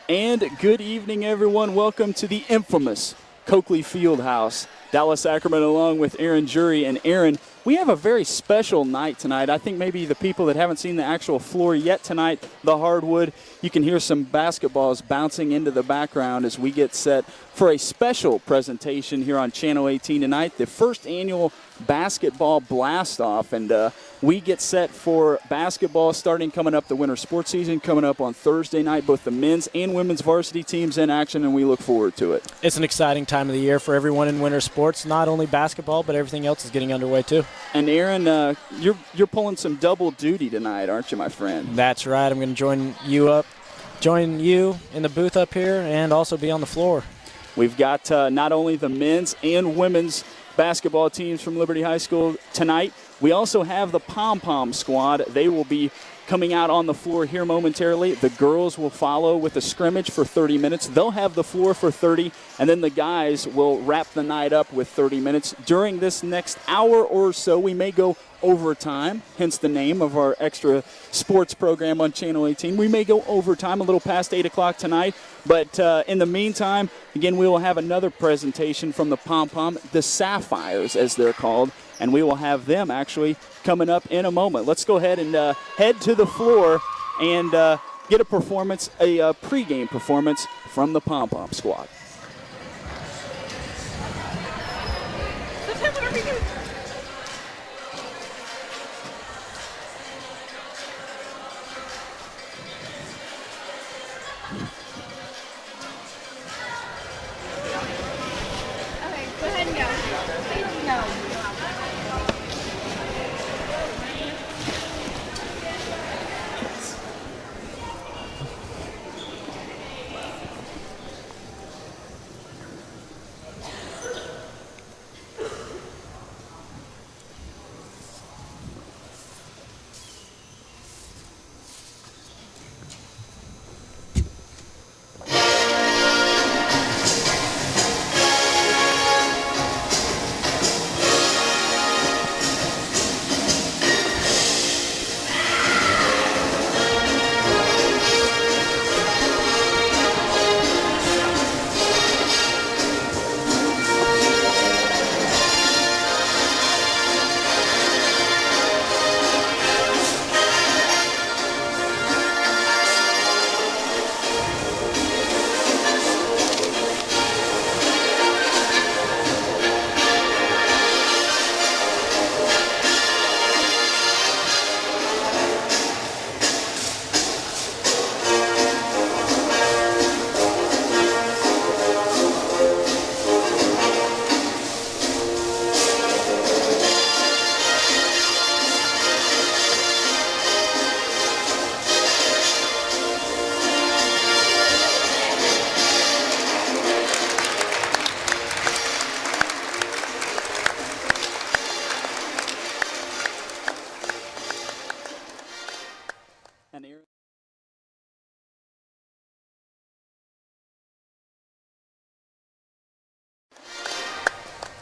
And good evening, everyone. Welcome to the infamous Coakley Fieldhouse. Dallas Ackerman along with Aaron Jury. And Aaron, we have a very special night tonight. I think maybe the people that haven't seen the actual floor yet tonight, the hardwood, you can hear some basketballs bouncing into the background as we get set for a special presentation here on Channel 18 tonight, the first annual basketball blast-off. And we get set for basketball starting coming up, the winter sports season coming up on Thursday night, both the men's and women's varsity teams in action, and we look forward to it. It's an exciting time of the year for everyone in winter sports. Not only basketball, but everything else is getting underway too. And Aaron, you're pulling some double duty tonight, aren't you, my friend? That's right. I'm going to join you in the booth up here and also be on the floor. We've got not only the men's and women's basketball teams from Liberty High School tonight. We also have the pom-pom squad. They will be coming out on the floor here momentarily. The girls will follow with a scrimmage for 30 minutes. They'll have the floor for 30, and then the guys will wrap the night up with 30 minutes. During this next hour or so, we may go overtime, hence the name of our extra sports program on Channel 18. We may go overtime a little past 8 o'clock tonight, but in the meantime, again, we will have another presentation from the pom-pom, the Sapphires as they're called, and we will have them actually coming up in a moment. Let's go ahead and head to the floor and get a performance, a pregame performance from the pom-pom squad.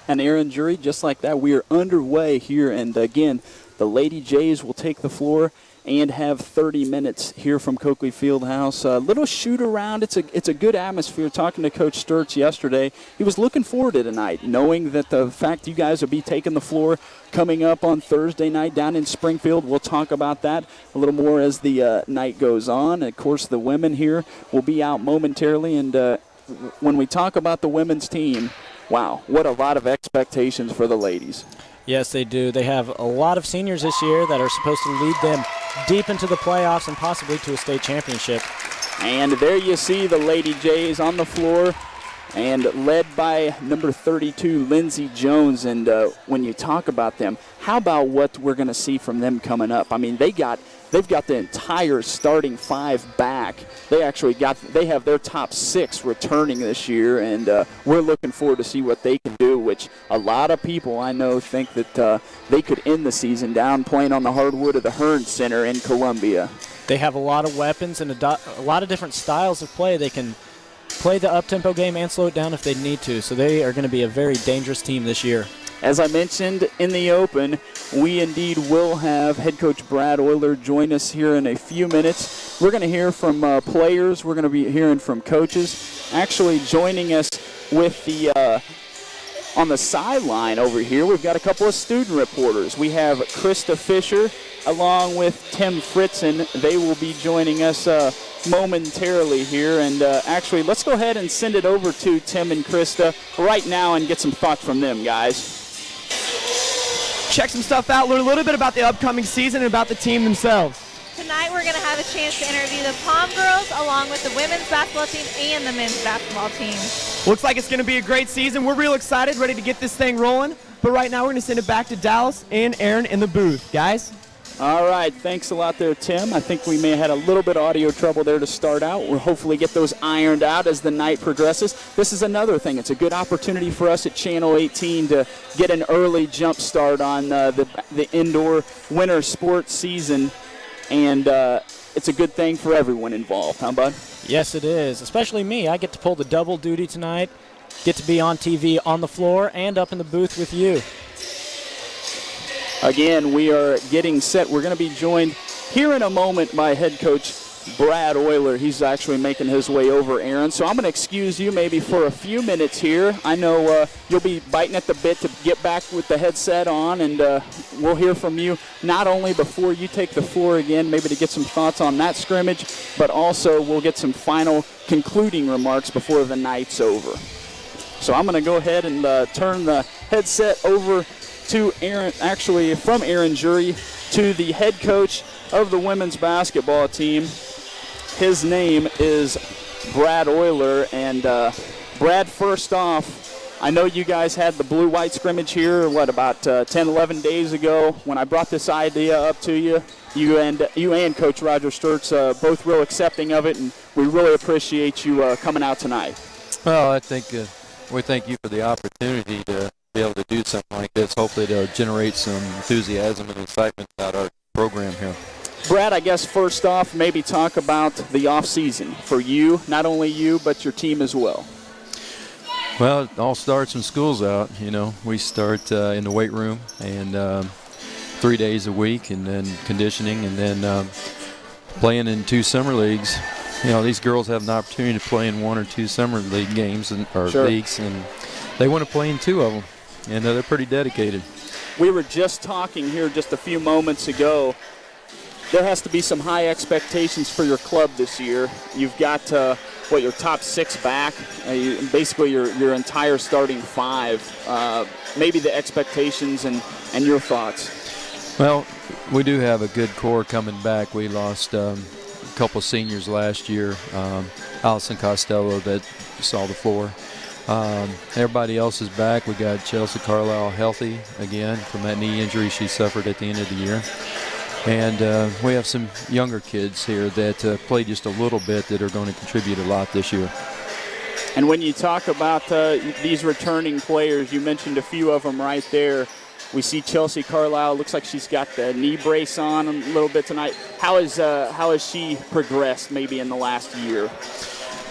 And Aaron Jury, just like that, we are underway here. And again, the Lady Jays will take the floor and have 30 minutes here from Coakley Fieldhouse. A little shoot around. It's a good atmosphere. Talking to Coach Sturts yesterday, he was looking forward to tonight, knowing that the fact you guys will be taking the floor coming up on Thursday night down in Springfield. We'll talk about that a little more as the night goes on. And of course, the women here will be out momentarily. And when we talk about the women's team, wow, what a lot of expectations for the ladies. Yes, they do. They have a lot of seniors this year that are supposed to lead them deep into the playoffs and possibly to a state championship. And there you see the Lady Jays on the floor and led by number 32, Lindsey Jones. And when you talk about them, how about what we're going to see from them coming up? I mean, they've got the entire starting five back. They have their top six returning this year, and we're looking forward to see what they can do, which a lot of people I know think that they could end the season down playing on the hardwood of the Hearn Center in Columbia. They have a lot of weapons and a lot of different styles of play. They can play the up-tempo game and slow it down if they need to, so they are going to be a very dangerous team this year. As I mentioned in the open, we indeed will have head coach Brad Euler join us here in a few minutes. We're going to hear from players. We're going to be hearing from coaches. Actually joining us with the on the sideline over here, we've got a couple of student reporters. We have Krista Fisher along with Tim Fritzen. They will be joining us momentarily here. And actually, let's go ahead and send it over to Tim and Krista right now and get some thoughts from them, guys. Check some stuff out, learn a little bit about the upcoming season and about the team themselves. Tonight we're going to have a chance to interview the Palm girls along with the women's basketball team and the men's basketball team. Looks like it's going to be a great season. We're real excited, ready to get this thing rolling. But right now we're going to send it back to Dallas and Aaron in the booth. Guys? All right, thanks a lot there, Tim. I think we may have had a little bit of audio trouble there to start out. We'll hopefully get those ironed out as the night progresses. This is another thing. It's a good opportunity for us at Channel 18 to get an early jump start on the indoor winter sports season, and it's a good thing for everyone involved, huh, bud? Yes, it is, especially me. I get to pull the double duty tonight, get to be on TV on the floor and up in the booth with you. Again, we are getting set. We're going to be joined here in a moment by head coach Brad Euler. He's actually making his way over, Aaron. So I'm going to excuse you maybe for a few minutes here. I know you'll be biting at the bit to get back with the headset on, and we'll hear from you not only before you take the floor again, maybe to get some thoughts on that scrimmage, but also we'll get some final concluding remarks before the night's over. So I'm going to go ahead and turn the headset over to Aaron, actually from Aaron Jury, to the head coach of the women's basketball team. His name is Brad Euler. And Brad, first off, I know you guys had the blue-white scrimmage here, about 10, 11 days ago. When I brought this idea up to you, you and Coach Roger Sturtz both real accepting of it, and we really appreciate you coming out tonight. Well, I think we thank you for the opportunity to be able to do something like this. Hopefully to generate some enthusiasm and excitement about our program here. Brad, I guess first off, maybe talk about the off season for you, not only you, but your team as well. Well, it all starts when school's out. You know, we start in the weight room and 3 days a week, and then conditioning, and then playing in 2 summer leagues. You know, these girls have an opportunity to play in 1 or 2 summer league games or Sure. leagues, and they want to play in 2 of them, and they're pretty dedicated. We were just talking here just a few moments ago. There has to be some high expectations for your club this year. You've got, your top 6 back, basically your entire starting 5. Maybe the expectations and your thoughts. Well, we do have a good core coming back. We lost a couple seniors last year, Allison Costello that saw the floor. Everybody else is back. We got Chelsea Carlisle healthy again from that knee injury she suffered at the end of the year. And we have some younger kids here that play just a little bit that are going to contribute a lot this year. And when you talk about these returning players, you mentioned a few of them right there. We see Chelsea Carlisle. Looks like she's got the knee brace on a little bit tonight. How has she progressed maybe in the last year?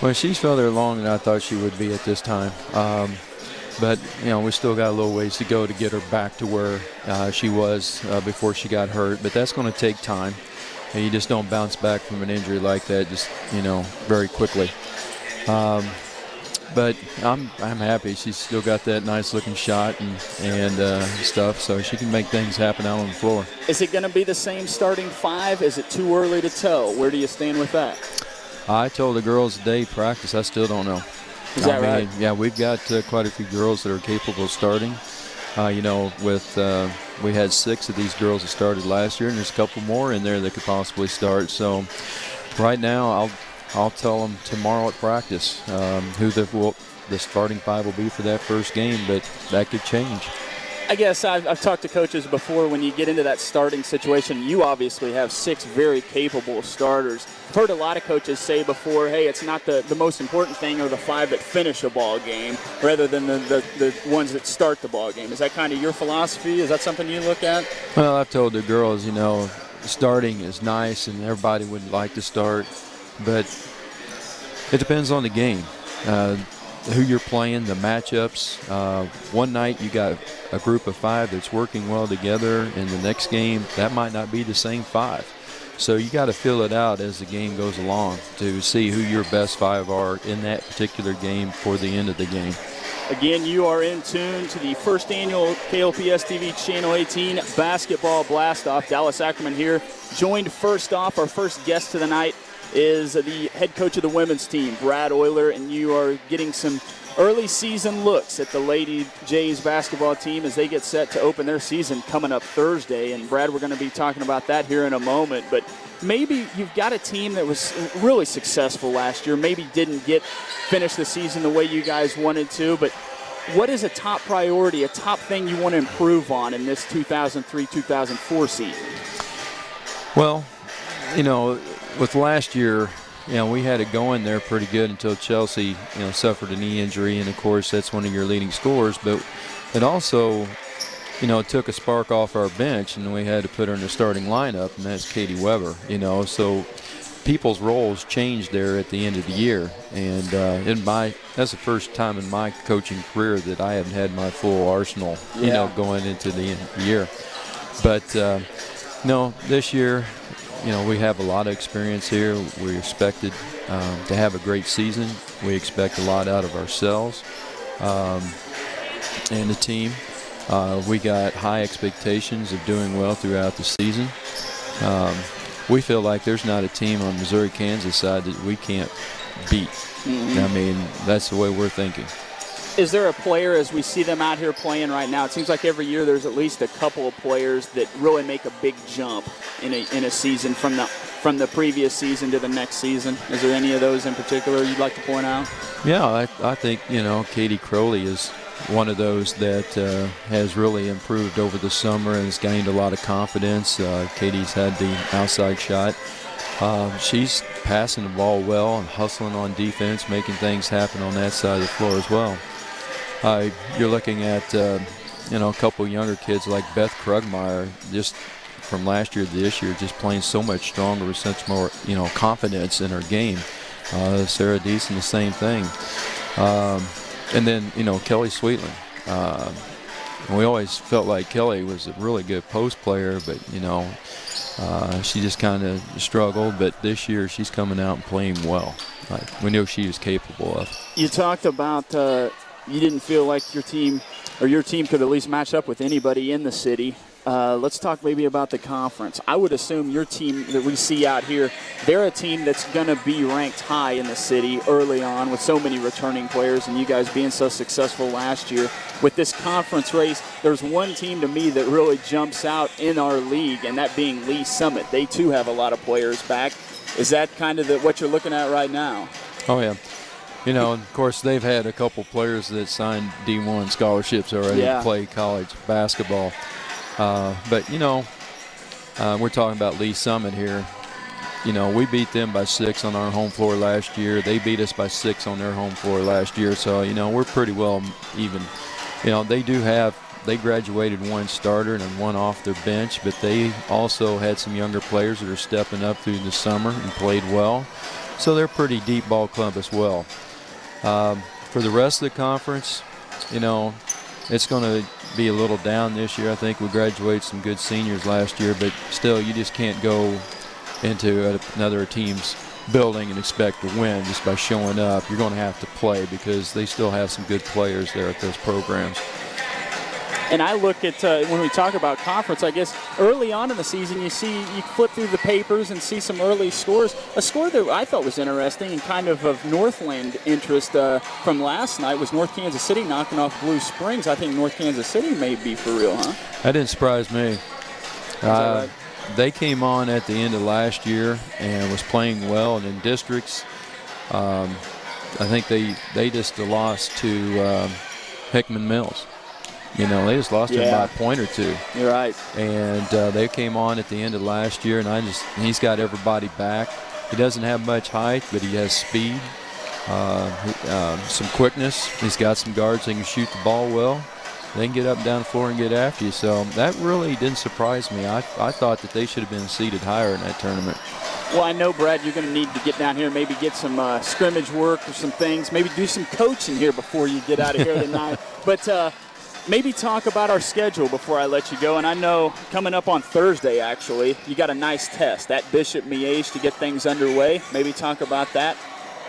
Well, she's further along than I thought she would be at this time. But, you know, we still got a little ways to go to get her back to where she was before she got hurt. But that's going to take time. And you just don't bounce back from an injury like that just, very quickly. But I'm happy. She's still got that nice-looking shot and stuff, so she can make things happen out on the floor. Is it going to be the same starting 5? Is it too early to tell? Where do you stand with that? I told the girls today practice. I still don't know. Is that right? Yeah, we've got quite a few girls that are capable of starting. We had 6 of these girls that started last year, and there's a couple more in there that could possibly start. So right now, I'll tell them tomorrow at practice who the starting 5 will be for that first game, but that could change. I guess I've talked to coaches before. When you get into that starting situation, you obviously have 6 very capable starters. I've heard a lot of coaches say before, hey, it's not the most important thing are the 5 that finish a ball game rather than the ones that start the ball game. Is that kind of your philosophy? Is that something you look at? Well, I've told the girls, starting is nice and everybody would like to start, but it depends on the game. who you're playing, the matchups. One night you got a group of 5 that's working well together, and the next game that might not be the same 5. So you got to fill it out as the game goes along to see who your best 5 are in that particular game for the end of the game. Again, you are in tune to the first annual KLPS TV Channel 18 Basketball Blast-Off. Dallas Ackerman here, joined first off. Our first guest of the night is the head coach of the women's team, Brad Euler, and you are getting some early season looks at the Lady Jays basketball team as they get set to open their season coming up Thursday. And Brad, we're going to be talking about that here in a moment. But maybe you've got a team that was really successful last year, maybe didn't finish the season the way you guys wanted to, but what is a top priority, a top thing you want to improve on in this 2003-2004 season? Well, with last year, we had it going there pretty good until Chelsea, suffered a knee injury, and of course that's one of your leading scorers. But it also, took a spark off our bench, and we had to put her in the starting lineup, and that's Katie Weber. So people's roles changed there at the end of the year, and that's the first time in my coaching career that I haven't had my full arsenal, going into the end of the year. But no, this year, we have a lot of experience here. We're expected to have a great season. We expect a lot out of ourselves and the team. We got high expectations of doing well throughout the season. We feel like there's not a team on Missouri-Kansas side that we can't beat. Mm-hmm. I mean, that's the way we're thinking. Is there a player, as we see them out here playing right now, it seems like every year there's at least a couple of players that really make a big jump in a season from the previous season to the next season? Is there any of those in particular you'd like to point out? Yeah, I think, Katie Crowley is one of those that has really improved over the summer and has gained a lot of confidence. Katie's had the outside shot. She's passing the ball well and hustling on defense, making things happen on that side of the floor as well. You're looking at, a couple younger kids like Beth Krugmeyer, just from last year to this year, just playing so much stronger with such more, confidence in her game. Sarah Deason, the same thing. And then, Kelly Sweetland. We always felt like Kelly was a really good post player, but, she just kind of struggled. But this year she's coming out and playing well. We knew she was capable of. You talked about you didn't feel like your team could at least match up with anybody in the city. Let's talk maybe about the conference. I would assume your team that we see out here, they're a team that's going to be ranked high in the city early on with so many returning players, and you guys being so successful last year. With this conference race, there's one team to me that really jumps out in our league, and that being Lee Summit. They too have a lot of players back. Is that kind of what you're looking at right now? Oh, yeah. Of course, they've had a couple players that signed D1 scholarships already to play college basketball. But we're talking about Lee Summit here. We beat them by 6 on our home floor last year. They beat us by 6 on their home floor last year. So, we're pretty well even. They graduated one starter and one off their bench, but they also had some younger players that are stepping up through the summer and played well. So they're a pretty deep ball club as well. For the rest of the conference, it's going to be a little down this year. I think we graduated some good seniors last year, but still, you just can't go into another team's building and expect to win just by showing up. You're going to have to play because they still have some good players there at those programs. And I look at, when we talk about conference, I guess early on in the season, you flip through the papers and see some early scores. A score that I thought was interesting and kind of Northland interest from last night was North Kansas City knocking off Blue Springs. I think North Kansas City may be for real, huh? That didn't surprise me. Right? They came on at the end of last year and was playing well, and in districts, I think they just lost to Hickman Mills. They just lost him by a point or two. You're right. And they came on at the end of last year, and he's got everybody back. He doesn't have much height, but he has speed, some quickness. He's got some guards that can shoot the ball well. They can get up and down the floor and get after you. So that really didn't surprise me. I thought that they should have been seeded higher in that tournament. Well, I know, Brad, you're going to need to get down here and maybe get some scrimmage work or some things, maybe do some coaching here before you get out of here tonight. But maybe talk about our schedule before I let you go. And I know coming up on Thursday, actually, you got a nice test at Bishop Miege to get things underway. Maybe talk about that.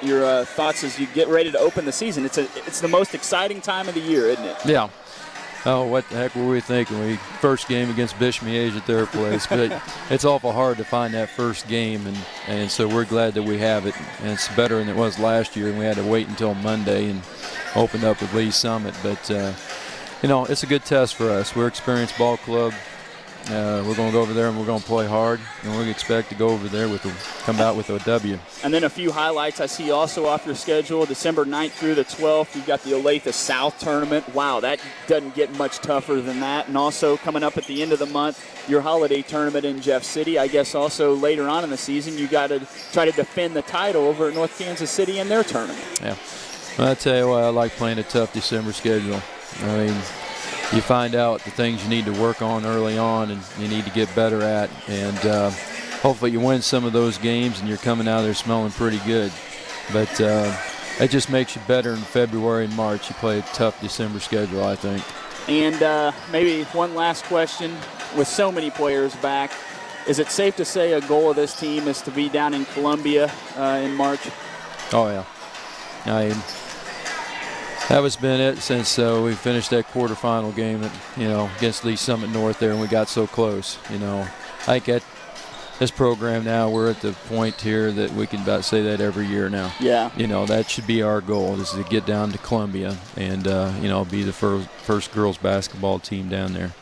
Your thoughts as you get ready to open the season. It's the most exciting time of the year, isn't it? Yeah. Oh, what the heck were we thinking? First game against Bishop Miege at their place, but it's awful hard to find that first game, and so we're glad that we have it. And it's better than it was last year, and we had to wait until Monday and open up with Lee Summit. But it's a good test for us. We're an experienced ball club. We're going to go over there and we're going to play hard, and we expect to go over there come out with a W. And then a few highlights I see also off your schedule. December 9th through the 12th, you've got the Olathe South tournament. Wow, that doesn't get much tougher than that. And also coming up at the end of the month, your holiday tournament in Jeff City. I guess also later on in the season, you got to try to defend the title over at North Kansas City in their tournament. Yeah. Well, I tell you what, I like playing a tough December schedule. I mean, you find out the things you need to work on early on and you need to get better at, and hopefully you win some of those games and you're coming out of there smelling pretty good. But it just makes you better in February and March. You play a tough December schedule, I think. And maybe one last question. With so many players back, is it safe to say a goal of this team is to be down in Columbia in March? Oh, yeah. That has been it since we finished that quarterfinal game, against Lee Summit North there, and we got so close. I think at this program now, we're at the point here that we can about say that every year now. Yeah. That should be our goal, is to get down to Columbia and be the first girls basketball team down there.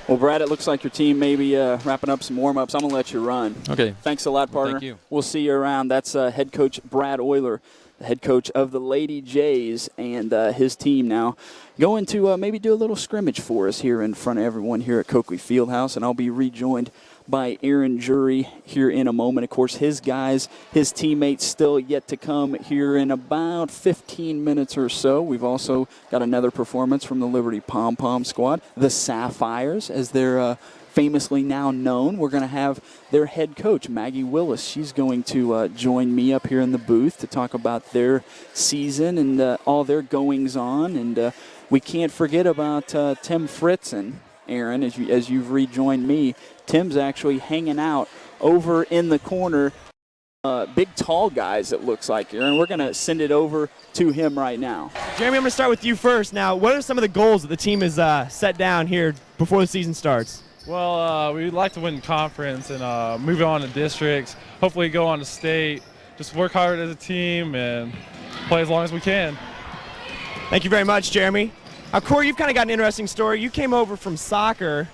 Well, Brad, it looks like your team may be wrapping up some warm-ups. I'm going to let you run. Okay. Thanks a lot, partner. Thank you. We'll see you around. That's head coach Brad Euler, the head coach of the Lady Jays, and his team now going to maybe do a little scrimmage for us here in front of everyone here at Coakley Fieldhouse, and I'll be rejoined by Aaron Jury here in a moment. Of course, his guys, his teammates still yet to come here in about 15 minutes or so. We've also got another performance from the Liberty Pom-Pom squad, the Sapphires, as they're famously now known. We're going to have their head coach, Maggie Willis. She's going to join me up here in the booth to talk about their season and all their goings-on. And we can't forget about Tim Fritzen, Aaron, as you've rejoined me. Tim's actually hanging out over in the corner. Big, tall guys, it looks like, Aaron. We're going to send it over to him right now. Jeremy, I'm going to start with you first. Now, what are some of the goals that the team has set down here before the season starts? Well, we'd like to win conference and move on to districts, hopefully go on to state, just work hard as a team and play as long as we can. Thank you very much, Jeremy. Corey, you've kind of got an interesting story. You came over from soccer,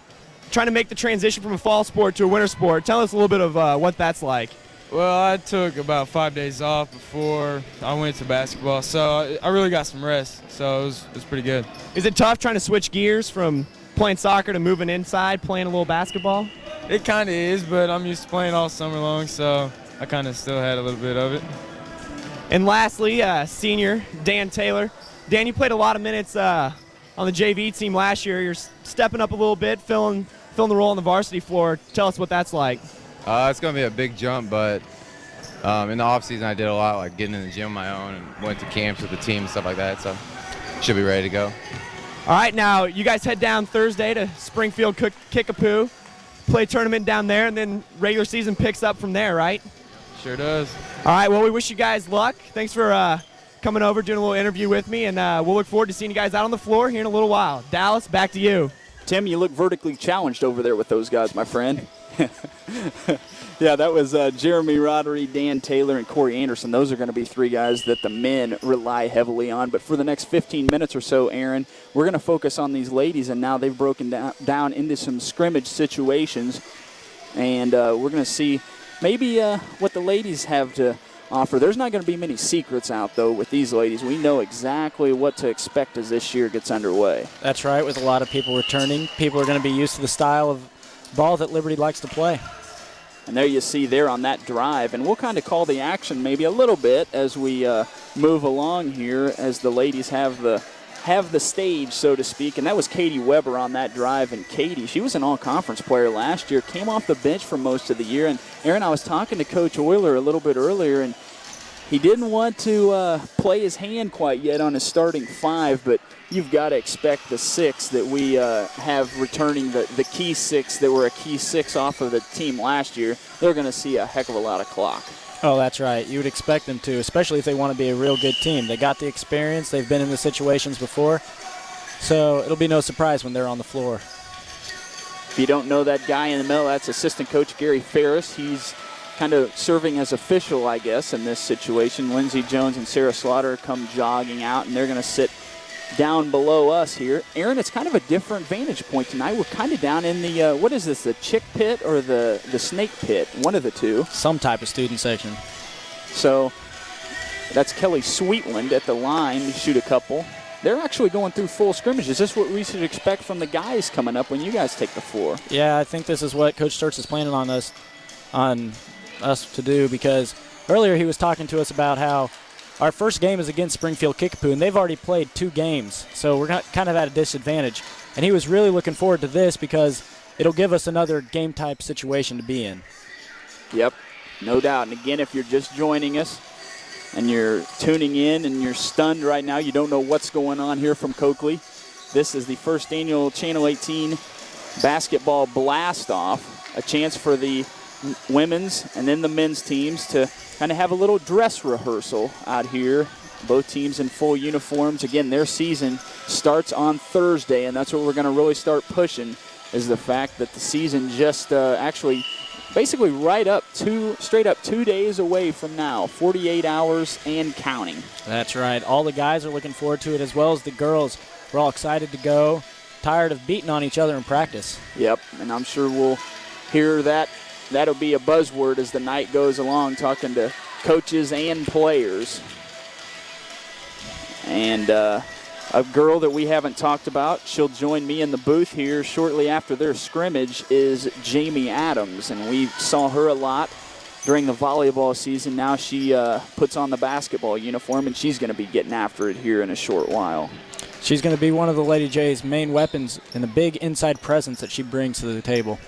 trying to make the transition from a fall sport to a winter sport. Tell us a little bit of what that's like. Well, I took about 5 days off before I went to basketball, so I really got some rest, so it was pretty good. Is it tough trying to switch gears from playing soccer to moving inside, playing a little basketball? It kind of is, but I'm used to playing all summer long, so I kind of still had a little bit of it. And lastly, senior Dan Taylor. Dan, you played a lot of minutes on the JV team last year. You're stepping up a little bit, filling the role on the varsity floor. Tell us what that's like. It's going to be a big jump, but in the offseason I did a lot, like getting in the gym on my own and went to camps with the team and stuff like that, so should be ready to go. All right, now you guys head down Thursday to Springfield Kickapoo, play tournament down there, and then regular season picks up from there, right? Sure does. All right, well, we wish you guys luck. Thanks for coming over, doing a little interview with me, and we'll look forward to seeing you guys out on the floor here in a little while. Dallas, back to you. Tim, you look vertically challenged over there with those guys, my friend. Yeah, that was Jeremy Roddery, Dan Taylor, and Corey Anderson. Those are going to be three guys that the men rely heavily on. But for the next 15 minutes or so, Aaron, we're going to focus on these ladies, and now they've broken down into some scrimmage situations. And we're going to see maybe what the ladies have to offer. There's not going to be many secrets out, though, with these ladies. We know exactly what to expect as this year gets underway. That's right. With a lot of people returning, people are going to be used to the style of ball that Liberty likes to play. And there you see there on that drive. And we'll kind of call the action maybe a little bit as we move along here as the ladies have the have the stage, so to speak, and that was Katie Weber on that drive. And Katie, she was an all-conference player last year, came off the bench for most of the year. And, Aaron, I was talking to Coach Euler a little bit earlier, and he didn't want to play his hand quite yet on his starting 5, but you've got to expect the 6 that we have returning, the key 6 that were a key 6 off of the team last year. They're going to see a heck of a lot of clock. Oh, that's right. You would expect them to, especially if they want to be a real good team. They got the experience. They've been in the situations before. So it'll be no surprise when they're on the floor. If you don't know that guy in the middle, that's assistant coach Gary Ferris. He's kind of serving as official, I guess, in this situation. Lindsey Jones and Sarah Slaughter come jogging out, and they're going to sit down below us here. Aaron, it's kind of a different vantage point tonight. We're kind of down in the, what is this, the chick pit or the snake pit? One of the two. Some type of student section. So that's Kelly Sweetland at the line to shoot a couple. They're actually going through full scrimmage. Is this what we should expect from the guys coming up when you guys take the floor? Yeah, I think this is what Coach Sturts is planning on us to do, because earlier he was talking to us about how our first game is against Springfield Kickapoo, and they've already played 2 games, so we're kind of at a disadvantage. And he was really looking forward to this because it'll give us another game-type situation to be in. Yep, no doubt. And again, if you're just joining us and you're tuning in and you're stunned right now, you don't know what's going on here from Coakley, this is the first annual Channel 18 basketball blast-off, a chance for the women's and then the men's teams to kind of have a little dress rehearsal out here. Both teams in full uniforms. Again, their season starts on Thursday, and that's what we're going to really start pushing, is the fact that the season just actually basically straight up 2 days away from now, 48 hours and counting. That's right. All the guys are looking forward to it, as well as the girls. We're all excited to go, tired of beating on each other in practice. Yep, and I'm sure we'll hear that. That'll be a buzzword as the night goes along, talking to coaches and players. And a girl that we haven't talked about, she'll join me in the booth here shortly after their scrimmage, is Jamie Adams. And we saw her a lot during the volleyball season. Now she puts on the basketball uniform, and she's going to be getting after it here in a short while. She's going to be one of the Lady Jays' main weapons and the big inside presence that she brings to the table.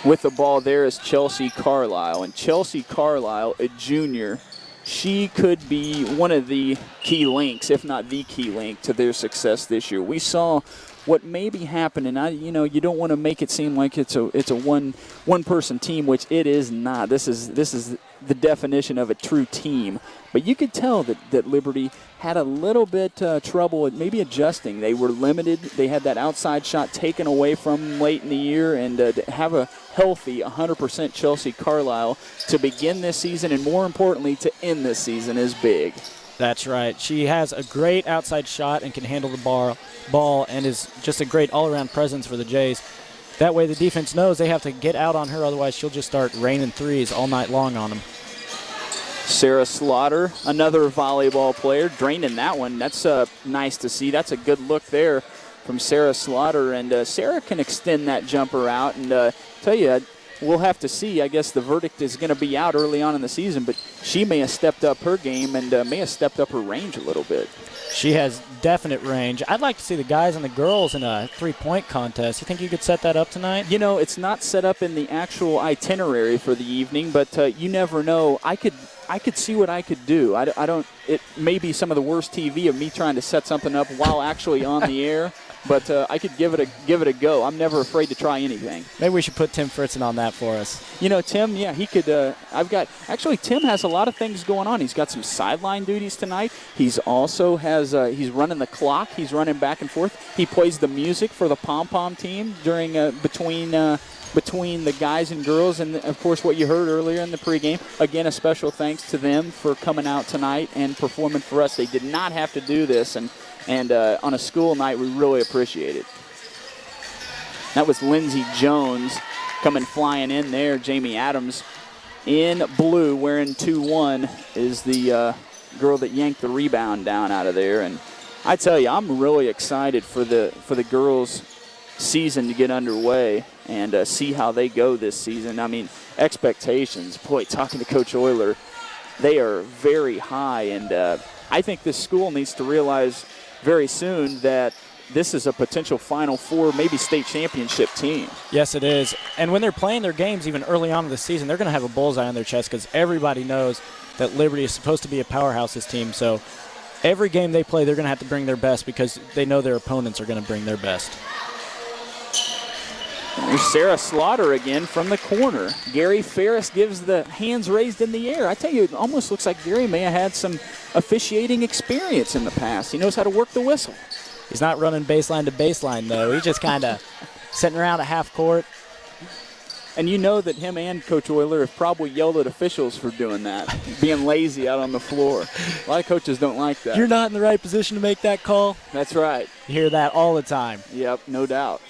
With the ball there is Chelsea Carlisle. And Chelsea Carlisle, a junior, she could be one of the key links, if not the key link, to their success this year. We saw what may be happening. You don't want to make it seem like it's a one-person team, which it is not. This is the definition of a true team. But you could tell that Liberty had a little bit trouble at maybe adjusting. They were limited. They had that outside shot taken away from them late in the year, and to have a healthy 100% Chelsea Carlisle to begin this season, and more importantly to end this season, is big. That's right. She has a great outside shot and can handle the ball and is just a great all-around presence for the Jays. That way the defense knows they have to get out on her, otherwise she'll just start raining threes all night long on them. Sarah Slaughter, another volleyball player, draining that one. That's nice to see. That's a good look there from Sarah Slaughter. And Sarah can extend that jumper out. And tell you, we'll have to see. I guess the verdict is going to be out early on in the season, but she may have stepped up her game and may have stepped up her range a little bit. She has definite range. I'd like to see the guys and the girls in a three-point contest. You think you could set that up tonight? You know, it's not set up in the actual itinerary for the evening, but you never know. I could see what I could do. I don't. It may be some of the worst TV of me trying to set something up while actually on the air, but I could give it a go. I'm never afraid to try anything. Maybe we should put Tim Fritzen on that for us. You know, Tim, yeah, he could. Tim has a lot of things going on. He's got some sideline duties tonight. He's also he's running the clock. He's running back and forth. He plays the music for the pom-pom team during between the guys and girls, and of course what you heard earlier in the pregame. Again, a special thanks to them for coming out tonight and performing for us. They did not have to do this, and on a school night, we really appreciate it. That was Lindsey Jones coming flying in there. Jamie Adams in blue, wearing 2-1, is the girl that yanked the rebound down out of there. And I tell you, I'm really excited for the girls' season to get underway and see how they go this season. I mean, expectations, boy, talking to Coach Euler, they are very high, and I think this school needs to realize very soon that this is a potential Final Four, maybe state championship team. Yes, it is. And when they're playing their games, even early on in the season, they're going to have a bullseye on their chest because everybody knows that Liberty is supposed to be a powerhouse, this team. So every game they play, they're going to have to bring their best because they know their opponents are going to bring their best. There's Sarah Slaughter again from the corner. Gary Ferris gives the hands raised in the air. I tell you, it almost looks like Gary may have had some officiating experience in the past. He knows how to work the whistle. He's not running baseline to baseline, though. He's just kind of sitting around at half court. And you know that him and Coach Euler have probably yelled at officials for doing that, being lazy out on the floor. A lot of coaches don't like that. You're not in the right position to make that call. That's right. You hear that all the time. Yep, no doubt.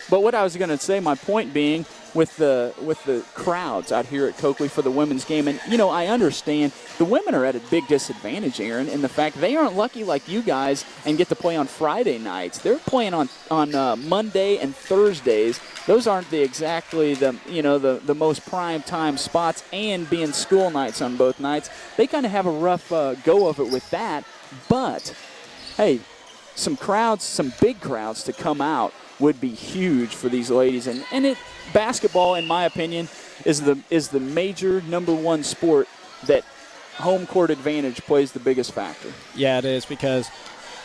But what I was going to say, my point being, with the crowds out here at Coakley for the women's game, and, you know, I understand the women are at a big disadvantage, Aaron, in the fact they aren't lucky like you guys and get to play on Friday nights. They're playing on Monday and Thursdays. Those aren't exactly the most prime time spots, and being school nights on both nights, they kind of have a rough go of it with that. But, hey, some big crowds to come out would be huge for these ladies. And basketball, in my opinion, is the major number one sport that home court advantage plays the biggest factor. Yeah, it is, because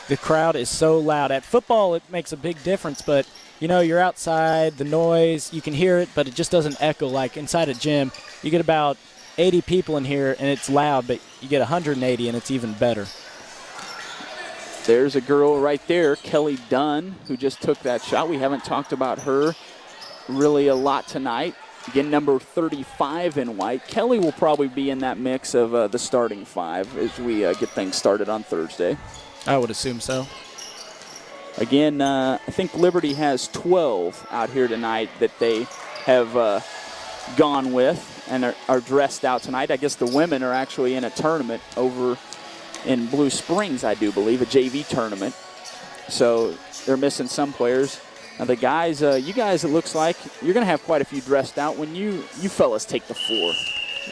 the crowd is so loud. At football, it makes a big difference, but, you know, you're outside, the noise, you can hear it, but it just doesn't echo like inside a gym. You get about 80 people in here, and it's loud, but you get 180, and it's even better. There's a girl right there, Kelly Dunn, who just took that shot. We haven't talked about her really a lot tonight. Again, number 35 in white. Kelly will probably be in that mix of the starting five as we get things started on Thursday. I would assume so. Again, I think Liberty has 12 out here tonight that they have gone with and are dressed out tonight. I guess the women are actually in a tournament over in Blue Springs, I do believe, a JV tournament. So they're missing some players. Now the guys, you guys, it looks like you're going to have quite a few dressed out when you fellas take the floor.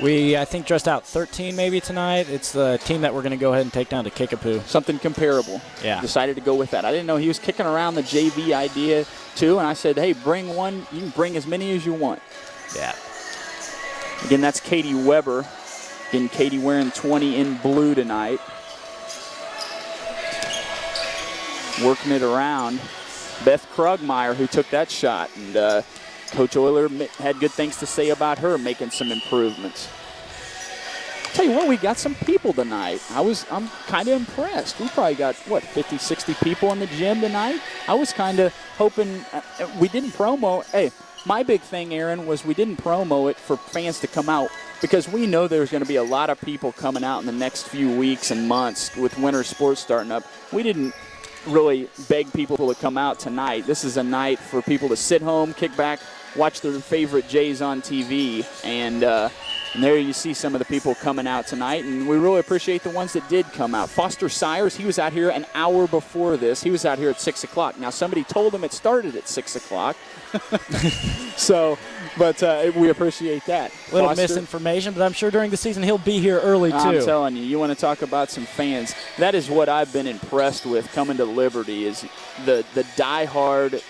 We, I think, dressed out 13 maybe tonight. It's the team that we're going to go ahead and take down to Kickapoo. Something comparable. Yeah. Decided to go with that. I didn't know he was kicking around the JV idea too, and I said, hey, bring one. You can bring as many as you want. Yeah. Again, that's Katie Weber. Again, Katie wearing 20 in blue tonight. Working it around. Beth Krugmeyer, who took that shot, and Coach Euler had good things to say about her, making some improvements. Tell you what, we got some people tonight. I'm kind of impressed. We probably got, 50, 60 people in the gym tonight? I was kind of hoping we didn't promo. Hey, my big thing, Aaron, was we didn't promo it for fans to come out because we know there's going to be a lot of people coming out in the next few weeks and months with winter sports starting up. We didn't really beg people to come out tonight. This is a night for people to sit home, kick back, watch their favorite Jays on TV, and there you see some of the people coming out tonight, and we really appreciate the ones that did come out. Foster Sires, he was out here an hour before this. He was out here at 6 o'clock. Now, somebody told him it started at 6 o'clock, but we appreciate that. A little Foster, misinformation, but I'm sure during the season he'll be here early, too. I'm telling you, you want to talk about some fans. That is what I've been impressed with coming to Liberty is the diehard,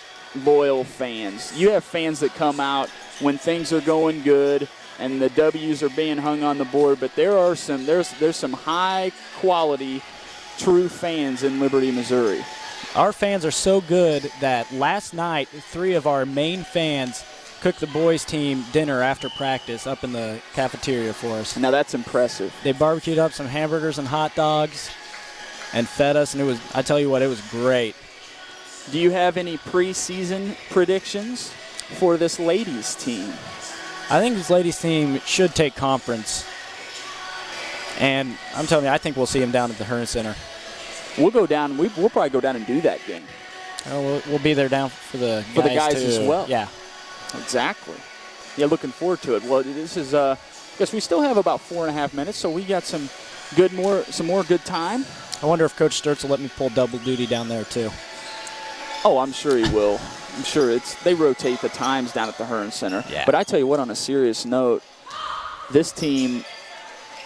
loyal fans. You have fans that come out when things are going good and the W's are being hung on the board, but there's some high quality, true fans in Liberty, Missouri. Our fans are so good that last night 3 of our main fans cooked the boys' team dinner after practice up in the cafeteria for us. Now that's impressive. They barbecued up some hamburgers and hot dogs and fed us, and I tell you what, it was great. Do you have any preseason predictions for this ladies team? I think this ladies team should take conference. And I'm telling you, I think we'll see them down at the Hearn Center. We'll go down. We'll probably go down and do that game. We'll be there down for the guys too. as well. Yeah. Exactly. Yeah, looking forward to it. Well, this is because we still have about 4.5 minutes, so we got some more good time. I wonder if Coach Sturtz will let me pull double duty down there too. Oh, I'm sure he will. I'm sure they rotate the times down at the Hearn Center. Yeah. But I tell you what, on a serious note, this team,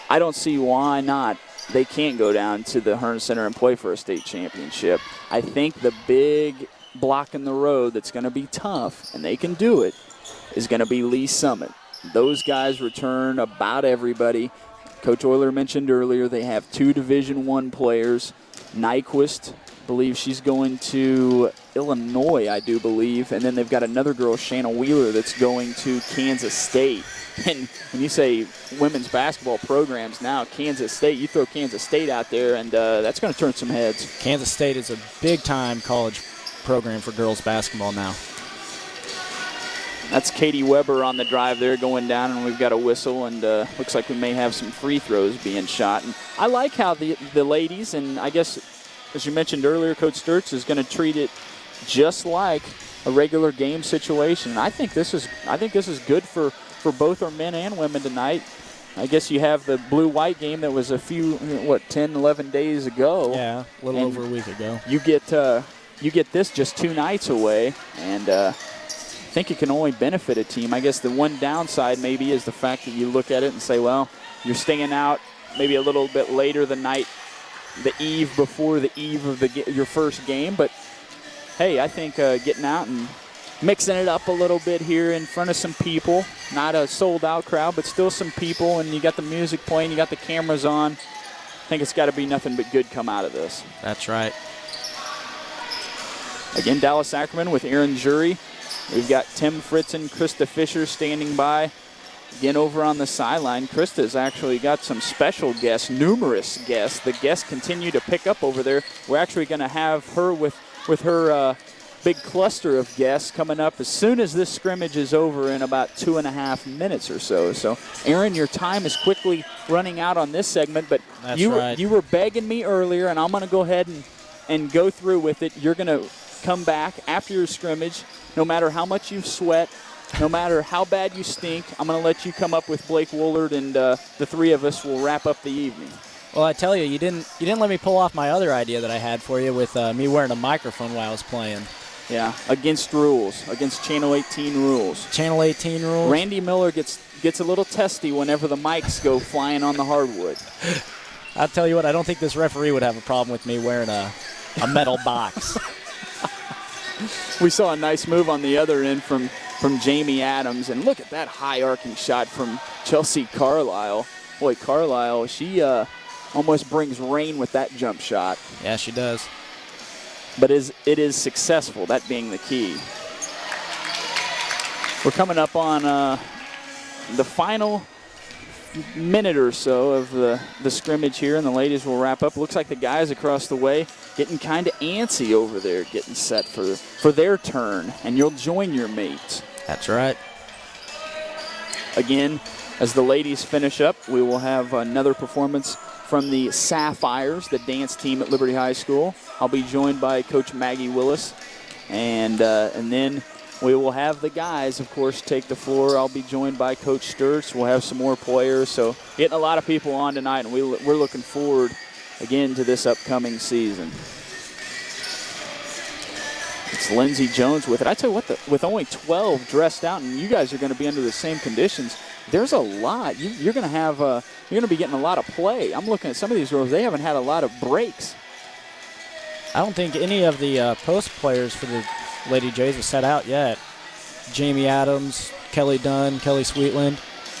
I don't see why not they can't go down to the Hearn Center and play for a state championship. I think the big block in the road that's going to be tough, and they can do it, is going to be Lee Summit. Those guys return about everybody. Coach Euler mentioned earlier they have 2 Division I players. Nyquist, believe she's going to Illinois, I do believe. And then they've got another girl, Shanna Wheeler, that's going to Kansas State. And when you say women's basketball programs now, Kansas State, you throw Kansas State out there, and that's going to turn some heads. Kansas State is a big-time college program for girls basketball now. That's Katie Weber on the drive there going down, and we've got a whistle, and looks like we may have some free throws being shot. And I like how the ladies, and I guess, as you mentioned earlier, Coach Sturts is going to treat it just like a regular game situation. And I think this is good for both our men and women tonight. I guess you have the blue-white game that was a few, 10, 11 days ago. Yeah, a little over a week ago. You get this just 2 nights away, and I think it can only benefit a team. I guess the one downside maybe is the fact that you look at it and say, well, you're staying out maybe a little bit later the night, the eve before the eve of your first game. But, hey, I think getting out and mixing it up a little bit here in front of some people, not a sold-out crowd, but still some people, and you got the music playing, you got the cameras on. I think it's got to be nothing but good come out of this. That's right. Again, Dallas Ackerman with Aaron Jury. We've got Tim Fritz and Krista Fisher standing by. Again, over on the sideline, Krista's actually got some special guests, numerous guests. The guests continue to pick up over there. We're actually going to have her with her big cluster of guests coming up as soon as this scrimmage is over in about 2.5 minutes or so. So, Aaron, your time is quickly running out on this segment, but you were begging me earlier, and I'm going to go ahead and go through with it. You're going to come back after your scrimmage. No matter how much you sweat, no matter how bad you stink, I'm going to let you come up with Blake Woolard, and the 3 of us will wrap up the evening. Well, I tell you, you didn't let me pull off my other idea that I had for you with me wearing a microphone while I was playing. Yeah, against rules, against Channel 18 rules. Channel 18 rules. Randy Miller gets a little testy whenever the mics go flying on the hardwood. I'll tell you what, I don't think this referee would have a problem with me wearing a metal box. We saw a nice move on the other end from Jamie Adams, and look at that high arcing shot from Chelsea Carlisle. Boy, Carlisle, she almost brings rain with that jump shot. Yeah, she does. But it is successful, that being the key. We're coming up on the final minute or so of the scrimmage here, and the ladies will wrap up. Looks like the guys across the way getting kind of antsy over there, getting set for their turn, and you'll join your mates. That's right. Again, as the ladies finish up, we will have another performance from the Sapphires, the dance team at Liberty High School. I'll be joined by Coach Maggie Willis, and then we will have the guys, of course, take the floor. I'll be joined by Coach Sturts. We'll have some more players. So getting a lot of people on tonight, and we're looking forward, again, to this upcoming season. It's Lindsey Jones with it. I tell you what, with only 12 dressed out, and you guys are going to be under the same conditions, there's a lot. You're going to be getting a lot of play. I'm looking at some of these girls. They haven't had a lot of breaks. I don't think any of the post players for the Lady Jays have set out yet. Jamie Adams, Kelly Dunn, Kelly Sweetland.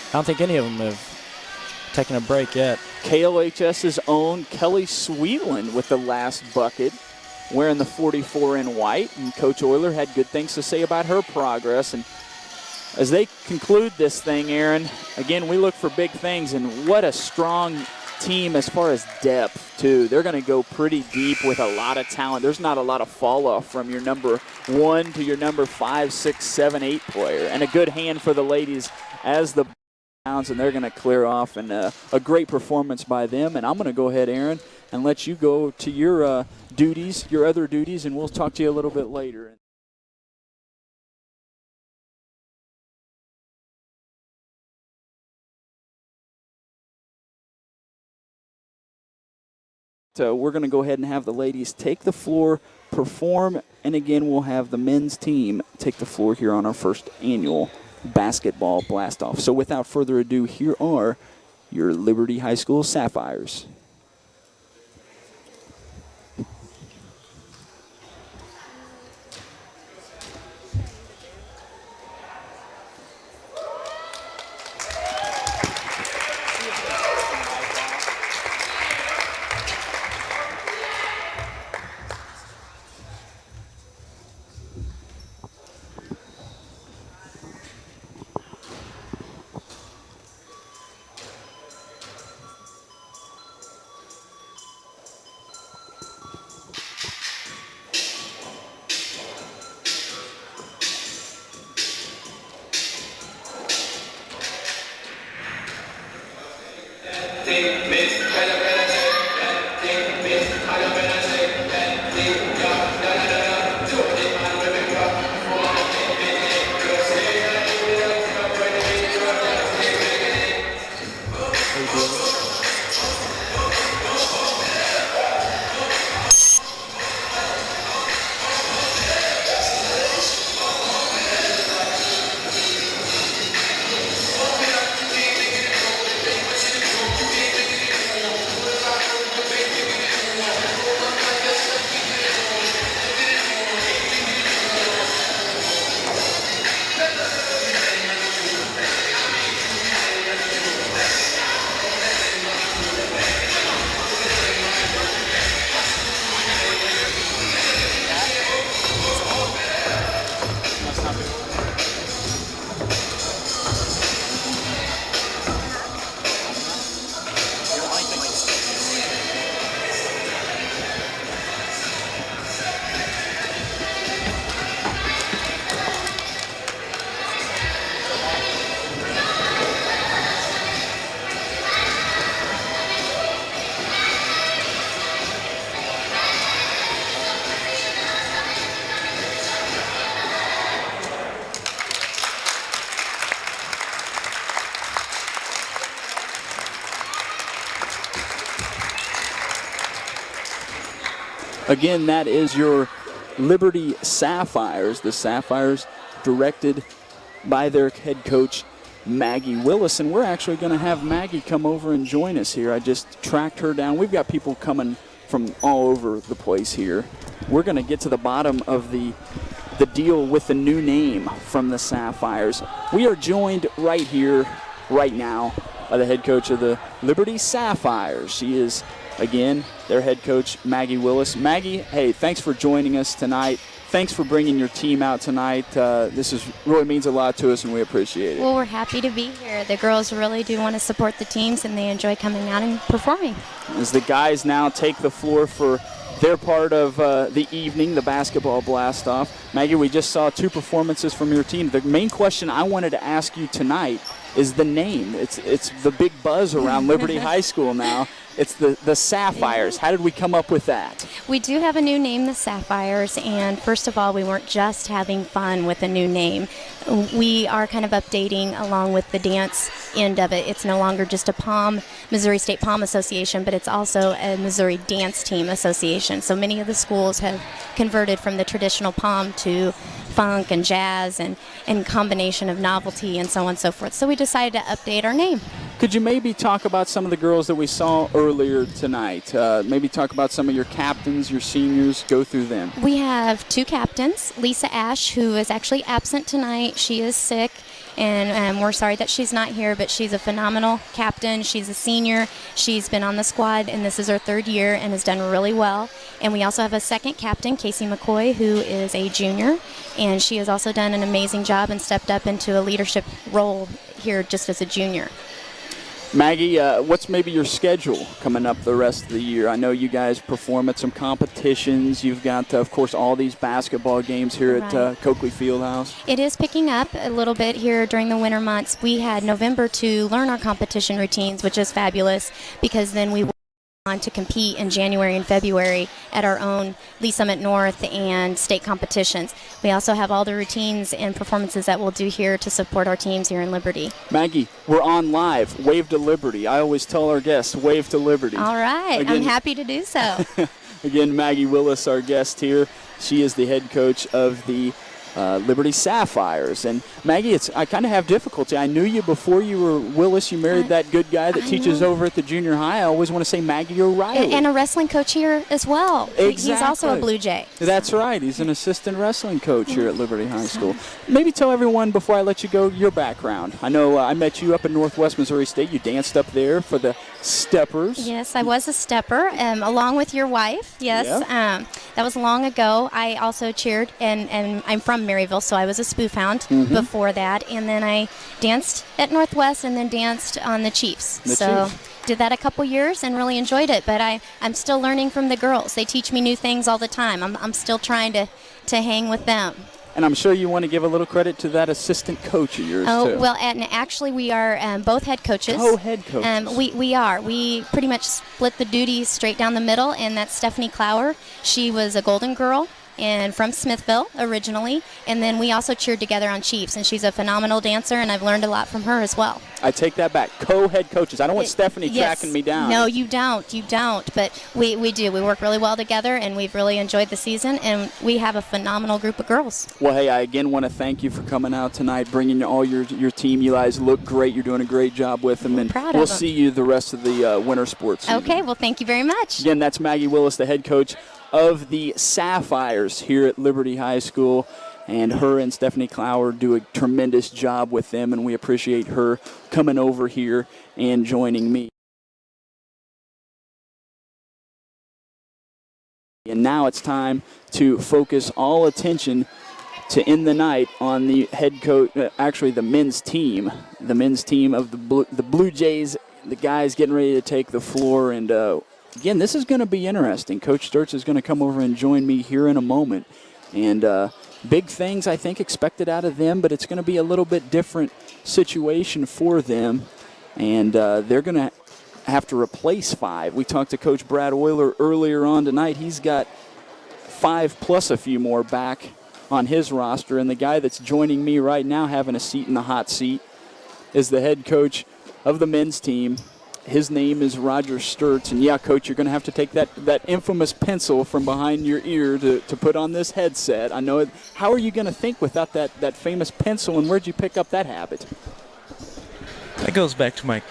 I don't think any of them have taken a break yet. KLHS's own Kelly Sweetland with the last bucket, wearing the 44 in white. And Coach Euler had good things to say about her progress. And as they conclude this thing, Aaron, again, we look for big things. And what a strong team as far as depth, too. They're going to go pretty deep with a lot of talent. There's not a lot of fall off from your number 1 to your number 5, 6, 7, 8 player. And a good hand for the ladies as the bounce, and they're going to clear off. And a great performance by them. And I'm going to go ahead, Aaron, and let you go to your duties, your other duties, and we'll talk to you a little bit later. So we're going to go ahead and have the ladies take the floor, perform, and again, we'll have the men's team take the floor here on our first annual basketball blast-off. So without further ado, here are your Liberty High School Sapphires. Again, that is your Liberty Sapphires. The Sapphires directed by their head coach, Maggie Willis. And we're actually going to have Maggie come over and join us here. I just tracked her down. We've got people coming from all over the place here. We're going to get to the bottom of the deal with the new name from the Sapphires. We are joined right here, right now, by the head coach of the Liberty Sapphires. She is, again, their head coach, Maggie Willis. Maggie, hey, thanks for joining us tonight. Thanks for bringing your team out tonight. Really means a lot to us, and we appreciate it. Well, we're happy to be here. The girls really do want to support the teams, and they enjoy coming out and performing. As the guys now take the floor for their part of the evening, the basketball blast-off. Maggie, we just saw 2 performances from your team. The main question I wanted to ask you tonight is the name. It's the big buzz around Liberty High School now. It's the Sapphires. How did we come up with that? We do have a new name, the Sapphires, and first of all, we weren't just having fun with a new name. We are kind of updating along with the dance end of it. It's no longer just a Missouri State Pom Association, but it's also a Missouri Dance Team Association. So many of the schools have converted from the traditional pom to funk and jazz and combination of novelty and so on and so forth. So we decided to update our name. Could you maybe talk about some of the girls that we saw earlier tonight? Maybe talk about some of your captains, your seniors, go through them. We have 2 captains, Lisa Ash, who is actually absent tonight. She is sick, and we're sorry that she's not here, but she's a phenomenal captain. She's a senior. She's been on the squad, and this is her 3rd year and has done really well. And we also have a second captain, Casey McCoy, who is a junior, and she has also done an amazing job and stepped up into a leadership role here just as a junior. Maggie, what's maybe your schedule coming up the rest of the year? I know you guys perform at some competitions. You've got, of course, all these basketball games here at Coakley Fieldhouse. It is picking up a little bit here during the winter months. We had November to learn our competition routines, which is fabulous, because then we on to compete in January and February at our own Lee Summit North and state competitions. We also have all the routines and performances that we'll do here to support our teams here in Liberty. Maggie, we're on live. Wave to Liberty. I always tell our guests, wave to Liberty. All right. Again, I'm happy to do so. Again, Maggie Willis, our guest here. She is the head coach of the Liberty Sapphires. And Maggie, I kind of have difficulty. I knew you before you were Willis. You married that good guy that teaches over at the junior high. I always want to say Maggie O'Reilly. And a wrestling coach here as well. Exactly. He's also a Blue Jay. That's right. He's an assistant wrestling coach here at Liberty High School. Maybe tell everyone before I let you go your background. I know I met you up in Northwest Missouri State. You danced up there for the Steppers. Yes, I was a stepper, along with your wife. Yes, yeah. That was long ago. I also cheered, and I'm from Maryville, so I was a spoof hound before that. And then I danced at Northwest and then danced on the Chiefs. Did that a couple years and really enjoyed it. But I'm still learning from the girls. They teach me new things all the time. I'm still trying to hang with them. And I'm sure you want to give a little credit to that assistant coach of yours, too. Well, and actually we are both head coaches. Co-head coaches. We are. We pretty much split the duties straight down the middle, and that's Stephanie Clower. She was a Golden Girl and from Smithville originally, and then we also cheered together on Chiefs, and she's a phenomenal dancer, and I've learned a lot from her as well. I take that back. Co-head coaches. I don't want Stephanie tracking me down. No, you don't. But we do. We work really well together, and we've really enjoyed the season, and we have a phenomenal group of girls. Well, hey, I again want to thank you for coming out tonight, bringing all your team. You guys look great. You're doing a great job with them, and we'll see you the rest of the winter sports season. Okay, well, thank you very much. Again, that's Maggie Willis, the head coach of the Sapphires here at Liberty High School, and her and Stephanie Clower do a tremendous job with them, and we appreciate her coming over here and joining me. And now it's time to focus all attention to end the night on the head coach, actually the men's team of the Blue Jays, the guys getting ready to take the floor. And again, this is going to be interesting. Coach Sturts is going to come over and join me here in a moment. And big things, I think, expected out of them, but it's going to be a little bit different situation for them. And they're going to have to replace 5. We talked to Coach Brad Euler earlier on tonight. He's got 5 plus a few more back on his roster. And the guy that's joining me right now, having a seat in the hot seat, is the head coach of the men's team, His name is Roger Sturtz. And, yeah, Coach, you're going to have to take that infamous pencil from behind your ear to put on this headset. I know it. How are you going to think without that famous pencil, and where'd you pick up that habit? That goes back to my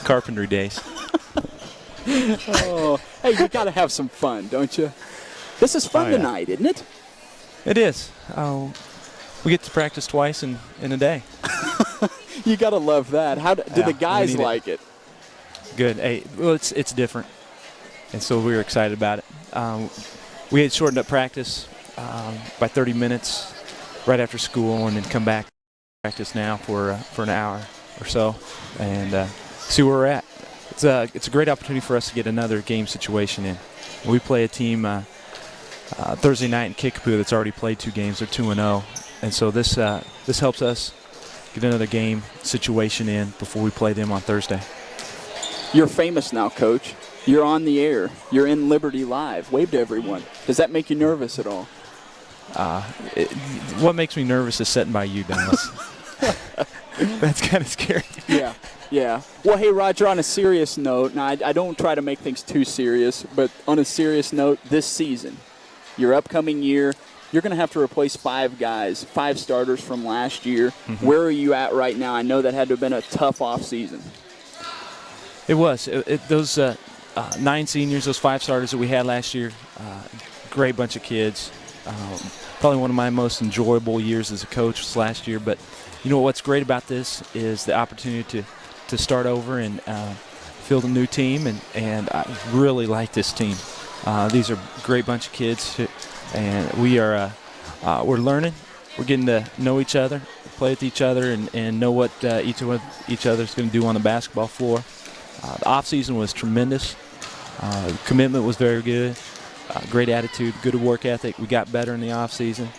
carpentry days. Oh, hey, you got to have some fun, don't you? This is fun tonight, isn't it? It is. We get to practice twice in a day. You got to love that. How do the guys like it? Good. Hey, well, it's different, and so we were excited about it. We had shortened up practice by 30 minutes right after school, and then come back to practice now for an hour or so, and see where we're at. It's a great opportunity for us to get another game situation in. We play a team Thursday night in Kickapoo that's already played 2 games. They're 2-0, and so this helps us get another game situation in before we play them on Thursday. You're famous now, Coach. You're on the air. You're in Liberty Live. Wave to everyone. Does that make you nervous at all? What makes me nervous is sitting by you, Dallas. That's kind of scary. Yeah. Well, hey, Roger, on a serious note, now I don't try to make things too serious, but on a serious note, this season, your upcoming year, you're going to have to replace 5 guys, 5 starters from last year. Mm-hmm. Where are you at right now? I know that had to have been a tough offseason. It was. Those 9 seniors, those 5 starters that we had last year, great bunch of kids. Probably one of my most enjoyable years as a coach was last year. But you know what's great about this is the opportunity to start over and field a new team, and I really like this team. These are a great bunch of kids, and we're learning. We're getting to know each other, play with each other, and know what each other's going to do on the basketball floor. The off-season was tremendous. Commitment was very good. Great attitude, good work ethic. We got better in the off-season.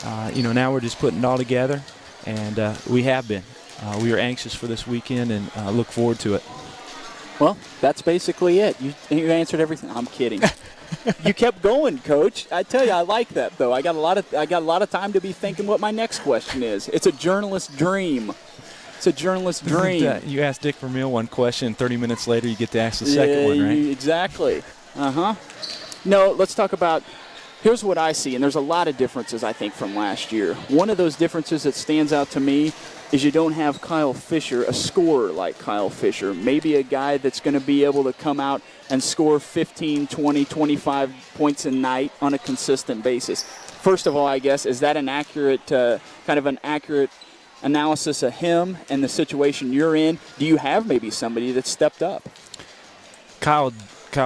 Now we're just putting it all together, and we have been. We are anxious for this weekend and look forward to it. Well, that's basically it. You answered everything. I'm kidding. You kept going, Coach. I tell you, I like that though. I got a lot of time to be thinking what my next question is. It's a journalist's dream. It's a journalist's dream. You ask Dick Vermeil one question, 30 minutes later you get to ask the second one, right? Exactly. No, let's talk about. Here's what I see, and there's a lot of differences, I think, from last year. One of those differences that stands out to me is you don't have Kyle Fisher, a scorer like Kyle Fisher, maybe a guy that's going to be able to come out and score 15, 20, 25 points a night on a consistent basis. First of all, I guess, is that an accurate analysis of him and the situation you're in? Do you have maybe somebody that stepped up? Kyle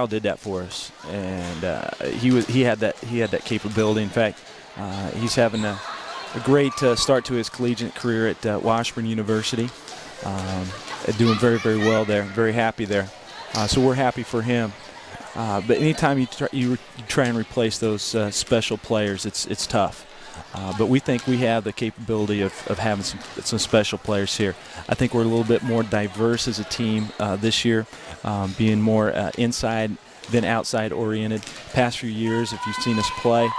did that for us, and he had that capability. In fact, he's having a great start to his collegiate career at Washburn University, doing very, very well there. Very happy there. So we're happy for him. But anytime you try and replace those special players, it's tough. But we think we have the capability of having some special players here. I think we're a little bit more diverse as a team this year, being more inside than outside oriented. Past few years, if you've seen us play,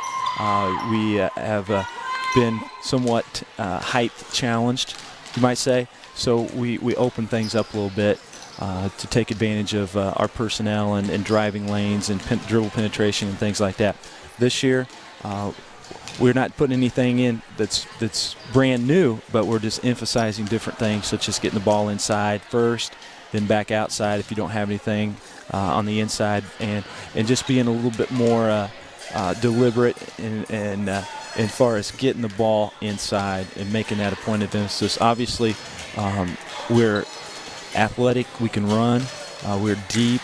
we have been somewhat height challenged, you might say. So we open things up a little bit to take advantage of our personnel and driving lanes and dribble penetration and things like that. This year, we're not putting anything in that's brand new, but we're just emphasizing different things, such as getting the ball inside first, then back outside if you don't have anything on the inside, and just being a little bit more deliberate and as far as getting the ball inside and making that a point of emphasis. Obviously, we're athletic, we can run, we're deep,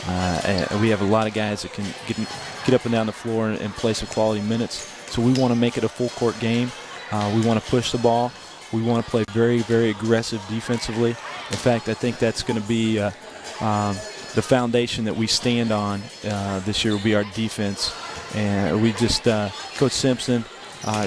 and we have a lot of guys that can get up and down the floor and play some quality minutes. So we want to make it a full court game. We want to push the ball. We want to play very, very aggressive defensively. In fact, I think that's going to be the foundation that we stand on this year will be our defense. And we just, Coach Simpson,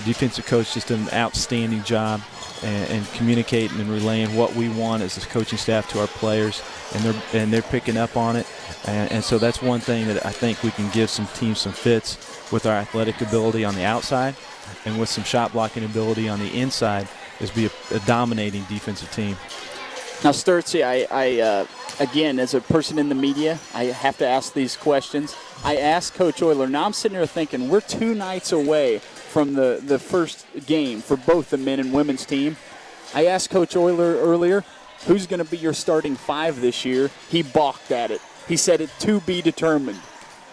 defensive coach, just did an outstanding job and communicating and relaying what we want as a coaching staff to our players, and they're picking up on it. And so that's one thing that I think we can give some teams some fits with our athletic ability on the outside and with some shot blocking ability on the inside is be a dominating defensive team. Now, Sturtsy, I again, as a person in the media, I have to ask these questions. I asked Coach Euler. Now I'm sitting here thinking we're 2 nights away from the first game for both the men and women's team. I asked Coach Euler earlier, who's going to be your starting 5 this year? He balked at it. He said it to be determined.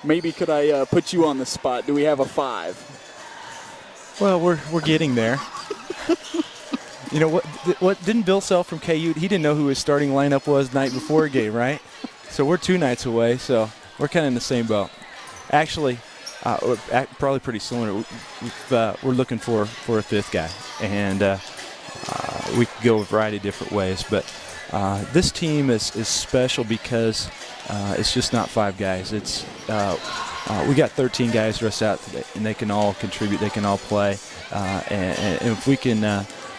Maybe could I put you on the spot? Do we have a 5? Well, we're getting there. You know what? Didn't Bill Self from KU? He didn't know who his starting lineup was the night before a game, right? So we're 2 nights away. So we're kind of in the same boat. Actually, probably pretty similar. We're looking for a 5th guy, and we could go a variety of different ways. But this team is special because it's just not 5 guys. It's we got 13 guys rest out today, and they can all contribute. They can all play, and if we can,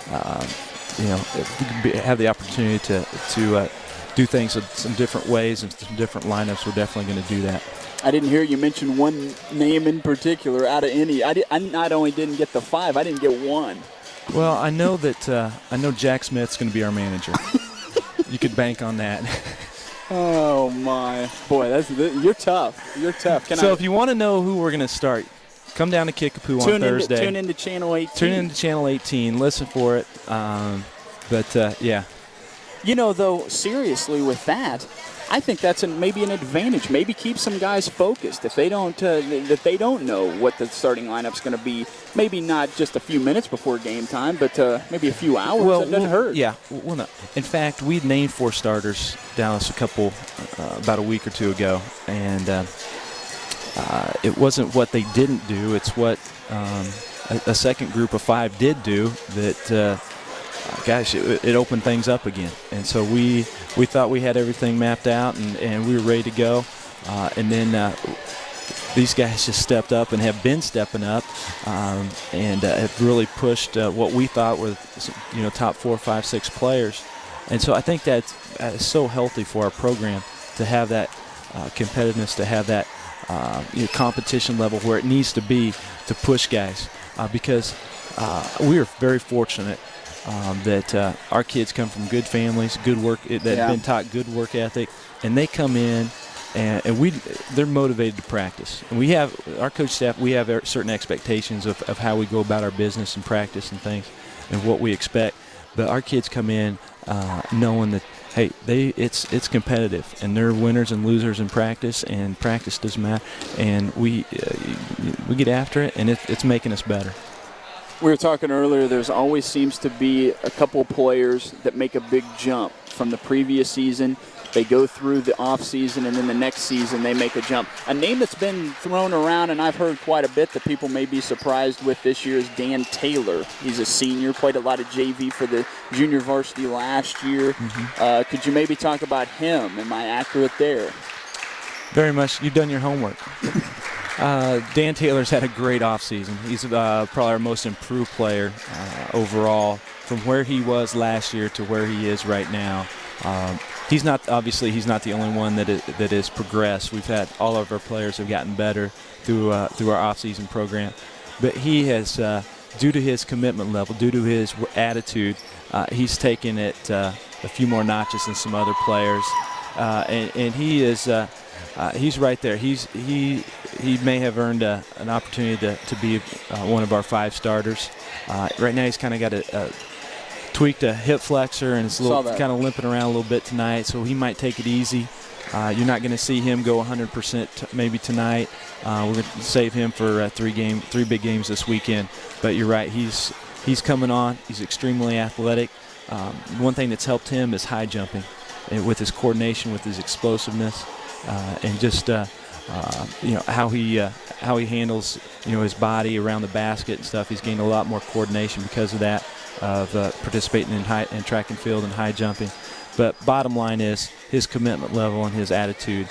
if we can have the opportunity to do things in some different ways and some different lineups, we're definitely going to do that. I didn't hear you mention one name in particular out of any. I not only didn't get the 5, I didn't get 1. Well, I know that Jack Smith's going to be our manager. You could bank on that. Oh my boy, you're tough. You're tough. If you want to know who we're going to start, come down to Kickapoo on Thursday. Tune into Channel 18. Tune into Channel 18. Listen for it. Yeah. You know, though, seriously, with that, I think that's maybe an advantage. Maybe keep some guys focused if they don't know what the starting lineup's going to be. Maybe not just a few minutes before game time, but maybe a few hours. Well, that doesn't hurt. Yeah. Well, no. In fact, we named 4 starters, Dallas, about a week or 2 ago, and it wasn't what they didn't do. It's what a second group of 5 did do that. Gosh, it opened things up again. And so we thought we had everything mapped out and we were ready to go. And then these guys just stepped up and have been stepping up and have really pushed what we thought were top 4, 5, 6 players. And so I think that's so healthy for our program to have that competitiveness, to have that competition level where it needs to be to push guys because we are very fortunate that our kids come from good families, good work, that have been taught good work ethic, and they come in and they're motivated to practice. And we have our coach staff. We have certain expectations of how we go about our business and practice and things, and what we expect. But our kids come in knowing that hey, it's competitive, and there are winners and losers in practice, and practice doesn't matter. And we get after it, and it's making us better. We were talking earlier, there's always seems to be a couple players that make a big jump from the previous season. They go through the off season, and then the next season they make a jump. A name that's been thrown around, and I've heard quite a bit that people may be surprised with this year, is Dan Taylor. He's a senior, played a lot of JV for the junior varsity last year. Mm-hmm. Could you maybe talk about him? Am I accurate there? Very much. You've done your homework. Dan Taylor's had a great offseason. He's probably our most improved player overall from where he was last year to where he is right now. He's not the only one that has progressed. We've had all of our players have gotten better through our offseason program, but he has, due to his commitment level, due to his attitude, he's taken it a few more notches than some other players, and he is. He's right there. He may have earned an opportunity to be one of our 5 starters. Right now he's kind of got tweaked a hip flexor and is kind of limping around a little bit tonight, so he might take it easy. You're not going to see him go 100% maybe tonight. We're going to save him for 3 big games this weekend. But you're right. He's coming on. He's extremely athletic. One thing that's helped him is high jumping, and with his coordination, with his explosiveness. And just how he handles his body around the basket and stuff. He's gained a lot more coordination because of that, of participating in track and field and high jumping. But bottom line is his commitment level and his attitude.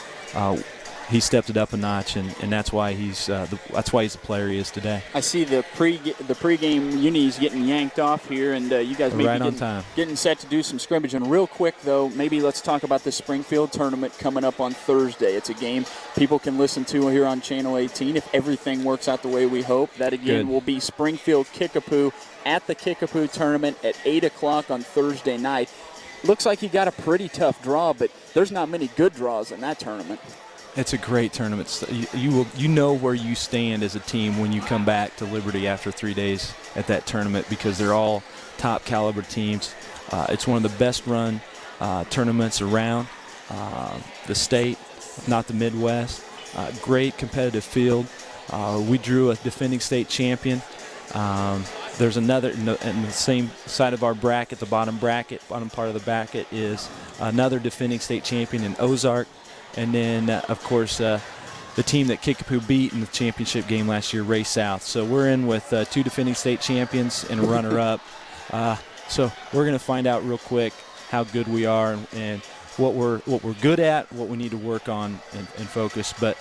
He stepped it up a notch, and that's why he's the player he is today. I see the pregame unis getting yanked off here, and you guys may be getting set to do some scrimmage. And real quick, though, maybe let's talk about the Springfield tournament coming up on Thursday. It's a game people can listen to here on Channel 18 if everything works out the way we hope. That, again, will be Springfield Kickapoo at the Kickapoo tournament at 8 o'clock on Thursday night. looks like you got a pretty tough draw, but there's not many good draws in that tournament. It's a great tournament. You know where you stand as a team when you come back to Liberty after 3 days at that tournament, because they're all top caliber teams. It's one of the best run tournaments around the state, if not the Midwest. Great competitive field. We drew a defending state champion. There's another in the same side of our bracket, the bottom part of the bracket is another defending state champion in Ozark. And then, of course, the team that Kickapoo beat in the championship game last year, Ray South. So we're in with 2 defending state champions and a runner-up. So we're going to find out real quick how good we are and what we're good at, what we need to work on and focus. But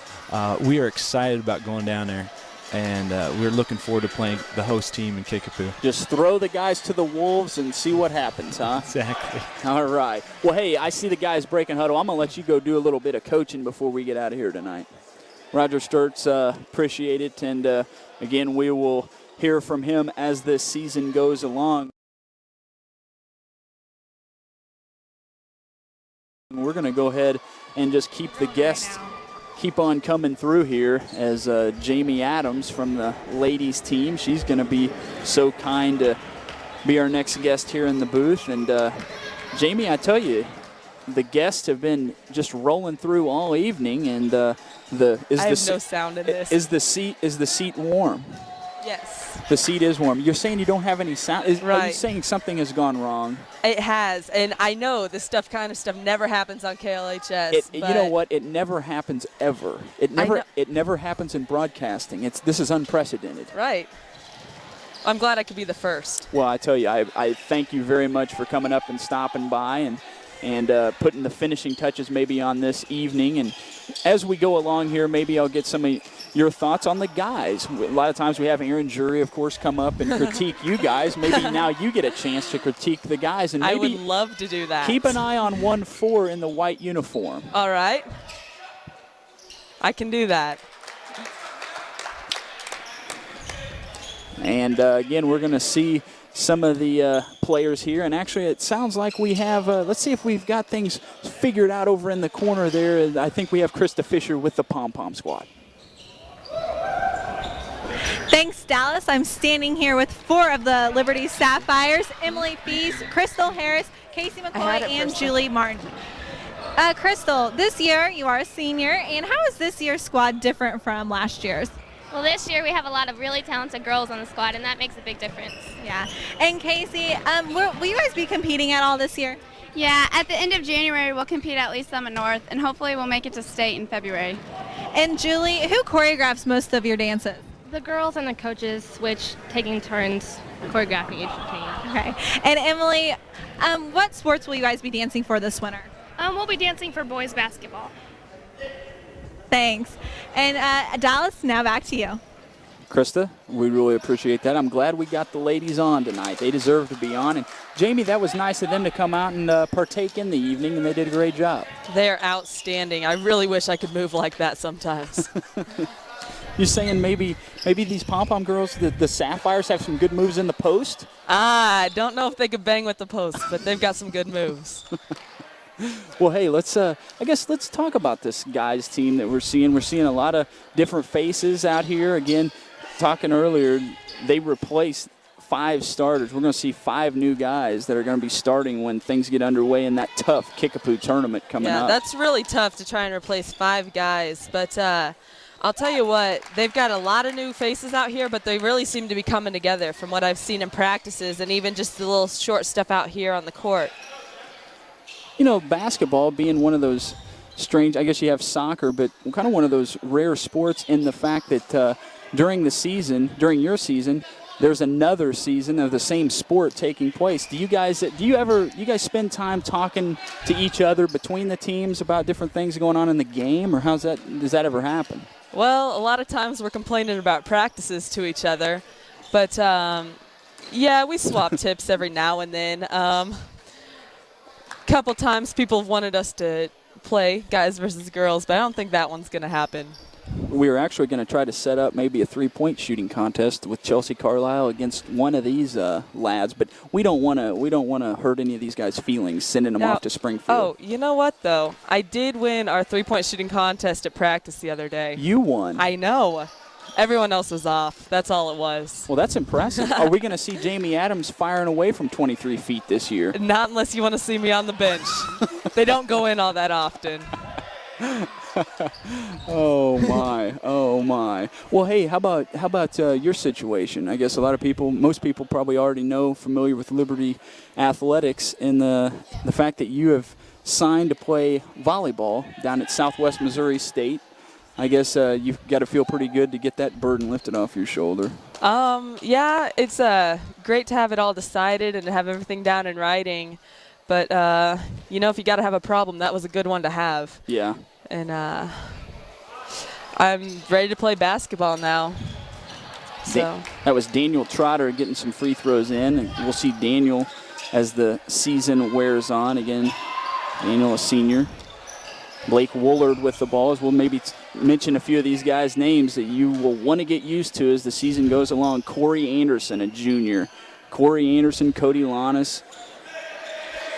we are excited about going down there, and we're looking forward to playing the host team in Kickapoo. Just throw the guys to the wolves and see what happens, huh? Exactly. All right. Well, hey, I see the guys breaking huddle. I'm going to let you go do a little bit of coaching before we get out of here tonight. Roger Sturtz, appreciate it. And, again, we will hear from him as this season goes along. We're going to go ahead and just keep the guests keep on coming through here as Jamie Adams from the ladies team. She's going to be so kind to be our next guest here in the booth. And Jamie, I tell you, the guests have been just rolling through all evening. And I have no sound in this. Is the seat warm? Yes. The seat is warm. You're saying you don't have any sound. Right. Are you saying something has gone wrong? It has, and I know this kind of stuff never happens on KLHS. You know what? It never happens ever. It never happens in broadcasting. This is unprecedented. Right. I'm glad I could be the first. Well, I tell you, I thank you very much for coming up and stopping by and putting the finishing touches maybe on this evening. And as we go along here, maybe I'll get some of your thoughts on the guys. A lot of times we have Aaron Jury, of course, come up and critique you guys. Maybe now you get a chance to critique the guys. And maybe I would love to do that. Keep an eye on 1-4 in the white uniform. All right. I can do that. And, again, we're going to see some of the players here. And actually, it sounds like we have, let's see if we've got things figured out over in the corner there. I think we have Krista Fisher with the pom-pom squad. Thanks, Dallas. I'm standing here with 4 of the Liberty Sapphires: Emily Feast, Crystal Harris, Casey McCoy, and Julie Martin. Crystal, this year you are a senior, and how is this year's squad different from last year's? Well, this year we have a lot of really talented girls on the squad, and that makes a big difference. Yeah. And Casey, will you guys be competing at all this year? Yeah, at the end of January we'll compete at Lee Summit North, and hopefully we'll make it to state in February. And Julie, who choreographs most of your dances? The girls and the coaches switch, taking turns choreographing each routine. Okay. And Emily, what sports will you guys be dancing for this winter? We'll be dancing for boys basketball. Thanks. And Dallas, now back to you. Krista, we really appreciate that. I'm glad we got the ladies on tonight. They deserve to be on. And Jamie, that was nice of them to come out and partake in the evening, and they did a great job. They're outstanding. I really wish I could move like that sometimes. You're saying maybe these pom-pom girls, the Sapphires, have some good moves in the post? I don't know if they could bang with the post, but they've got some good moves. Well, hey, let's talk about this guys team that we're seeing. We're seeing a lot of different faces out here. Again, talking earlier, they replaced 5 starters. We're going to see 5 new guys that are going to be starting when things get underway in that tough Kickapoo tournament coming up. Yeah, that's really tough to try and replace 5 guys. But I'll tell you what, they've got a lot of new faces out here, but they really seem to be coming together from what I've seen in practices and even just the little short stuff out here on the court. You know, basketball being one of those strange, I guess you have soccer, but kind of one of those rare sports in the fact that during your season, there's another season of the same sport taking place. Do you guys spend time talking to each other between the teams about different things going on in the game, or does that ever happen? Well, a lot of times we're complaining about practices to each other, but yeah, we swap tips every now and then. Couple times people have wanted us to play guys versus girls, but I don't think that one's going to happen. we were actually going to try to set up maybe a three-point shooting contest with Chelsea Carlisle against one of these lads, but we don't want to hurt any of these guys' feelings sending them off to Springfield. Oh, you know what though? I did win our three-point shooting contest at practice the other day. You won. I know. Everyone else was off. That's all it was. Well, that's impressive. Are we going to see Jamie Adams firing away from 23 feet this year? Not unless you want to see me on the bench. They don't go in all that often. Oh my. Well, hey, how about your situation? I guess most people probably already know, familiar with Liberty athletics, and the fact that you have signed to play volleyball down at Southwest Missouri State. I guess you've got to feel pretty good to get that burden lifted off your shoulder. Yeah, it's great to have it all decided and to have everything down in writing. But, if you got to have a problem, that was a good one to have. Yeah. And I'm ready to play basketball now. So that was Daniel Trotter getting some free throws in, and we'll see Daniel as the season wears on. Again, Daniel, a senior. Blake Woolard with the balls. We'll maybe mention a few of these guys' names that you will want to get used to as the season goes along. Corey Anderson, a junior. Corey Anderson, Cody Lannis.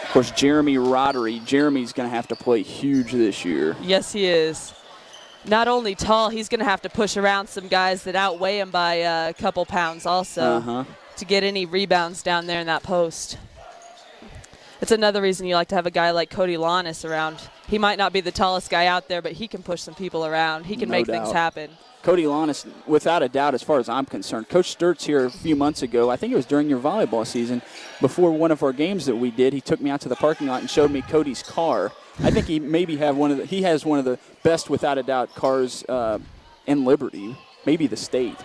Of course, Jeremy Roddery. Jeremy's going to have to play huge this year. Yes, he is. Not only tall, he's going to have to push around some guys that outweigh him by a couple pounds also to get any rebounds down there in that post. It's another reason you like to have a guy like Cody Lannis around. He might not be the tallest guy out there, but he can push some people around. He can make things happen. Cody Lannis, without a doubt, as far as I'm concerned. Coach Sturtz here a few months ago, I think it was during your volleyball season, before one of our games that we did, he took me out to the parking lot and showed me Cody's car. I think he maybe has one of the best, without a doubt, cars in Liberty, maybe the state.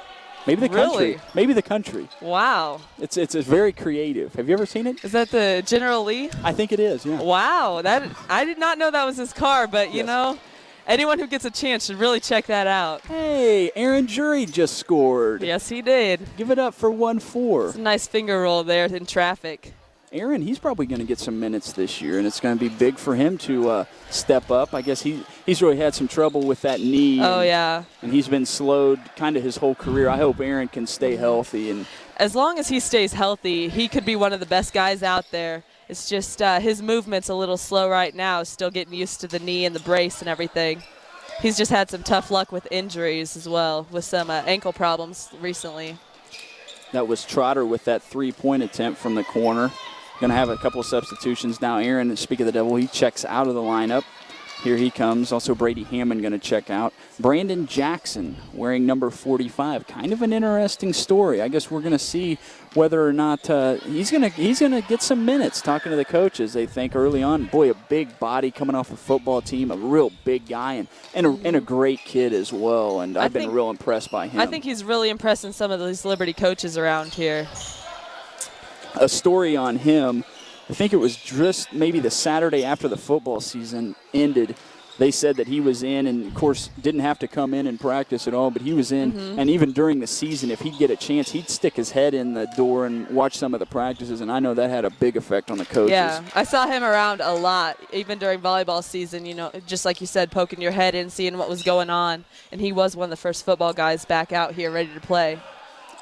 Maybe the country. Really? Maybe the country. Wow. It's very creative. Have you ever seen it? Is that the General Lee? I think it is, yeah. Wow. I did not know that was his car, but, you know, anyone who gets a chance should really check that out. Hey, Aaron Jury just scored. Yes, he did. Give it up for 1-4. It's a nice finger roll there in traffic. Aaron, he's probably going to get some minutes this year, and it's going to be big for him to step up. I guess he's really had some trouble with that knee. Oh, yeah. And he's been slowed kind of his whole career. I hope Aaron can stay healthy. And as long as he stays healthy, he could be one of the best guys out there. It's just his movement's a little slow right now, still getting used to the knee and the brace and everything. He's just had some tough luck with injuries as well, with some ankle problems recently. That was Trotter with that three-point attempt from the corner. Going to have a couple of substitutions now. Aaron, speak of the devil, he checks out of the lineup. Here he comes. Also Brady Hammond going to check out. Brandon Jackson wearing number 45. Kind of an interesting story. I guess we're going to see whether or not he's going to get some minutes. Talking to the coaches, they think early on, boy, a big body coming off a football team, a real big guy, and a great kid as well. And I've been real impressed by him. I think he's really impressing some of these Liberty coaches around here. A story on him, I think it was just maybe the Saturday after the football season ended. They said that he was in, and of course didn't have to come in and practice at all, but he was in. And even during the season, if he'd get a chance, he'd stick his head in the door and watch some of the practices, and I know that had a big effect on the coaches. Yeah, I saw him around a lot, even during volleyball season, you know, just like you said, poking your head in, seeing what was going on, and he was one of the first football guys back out here ready to play.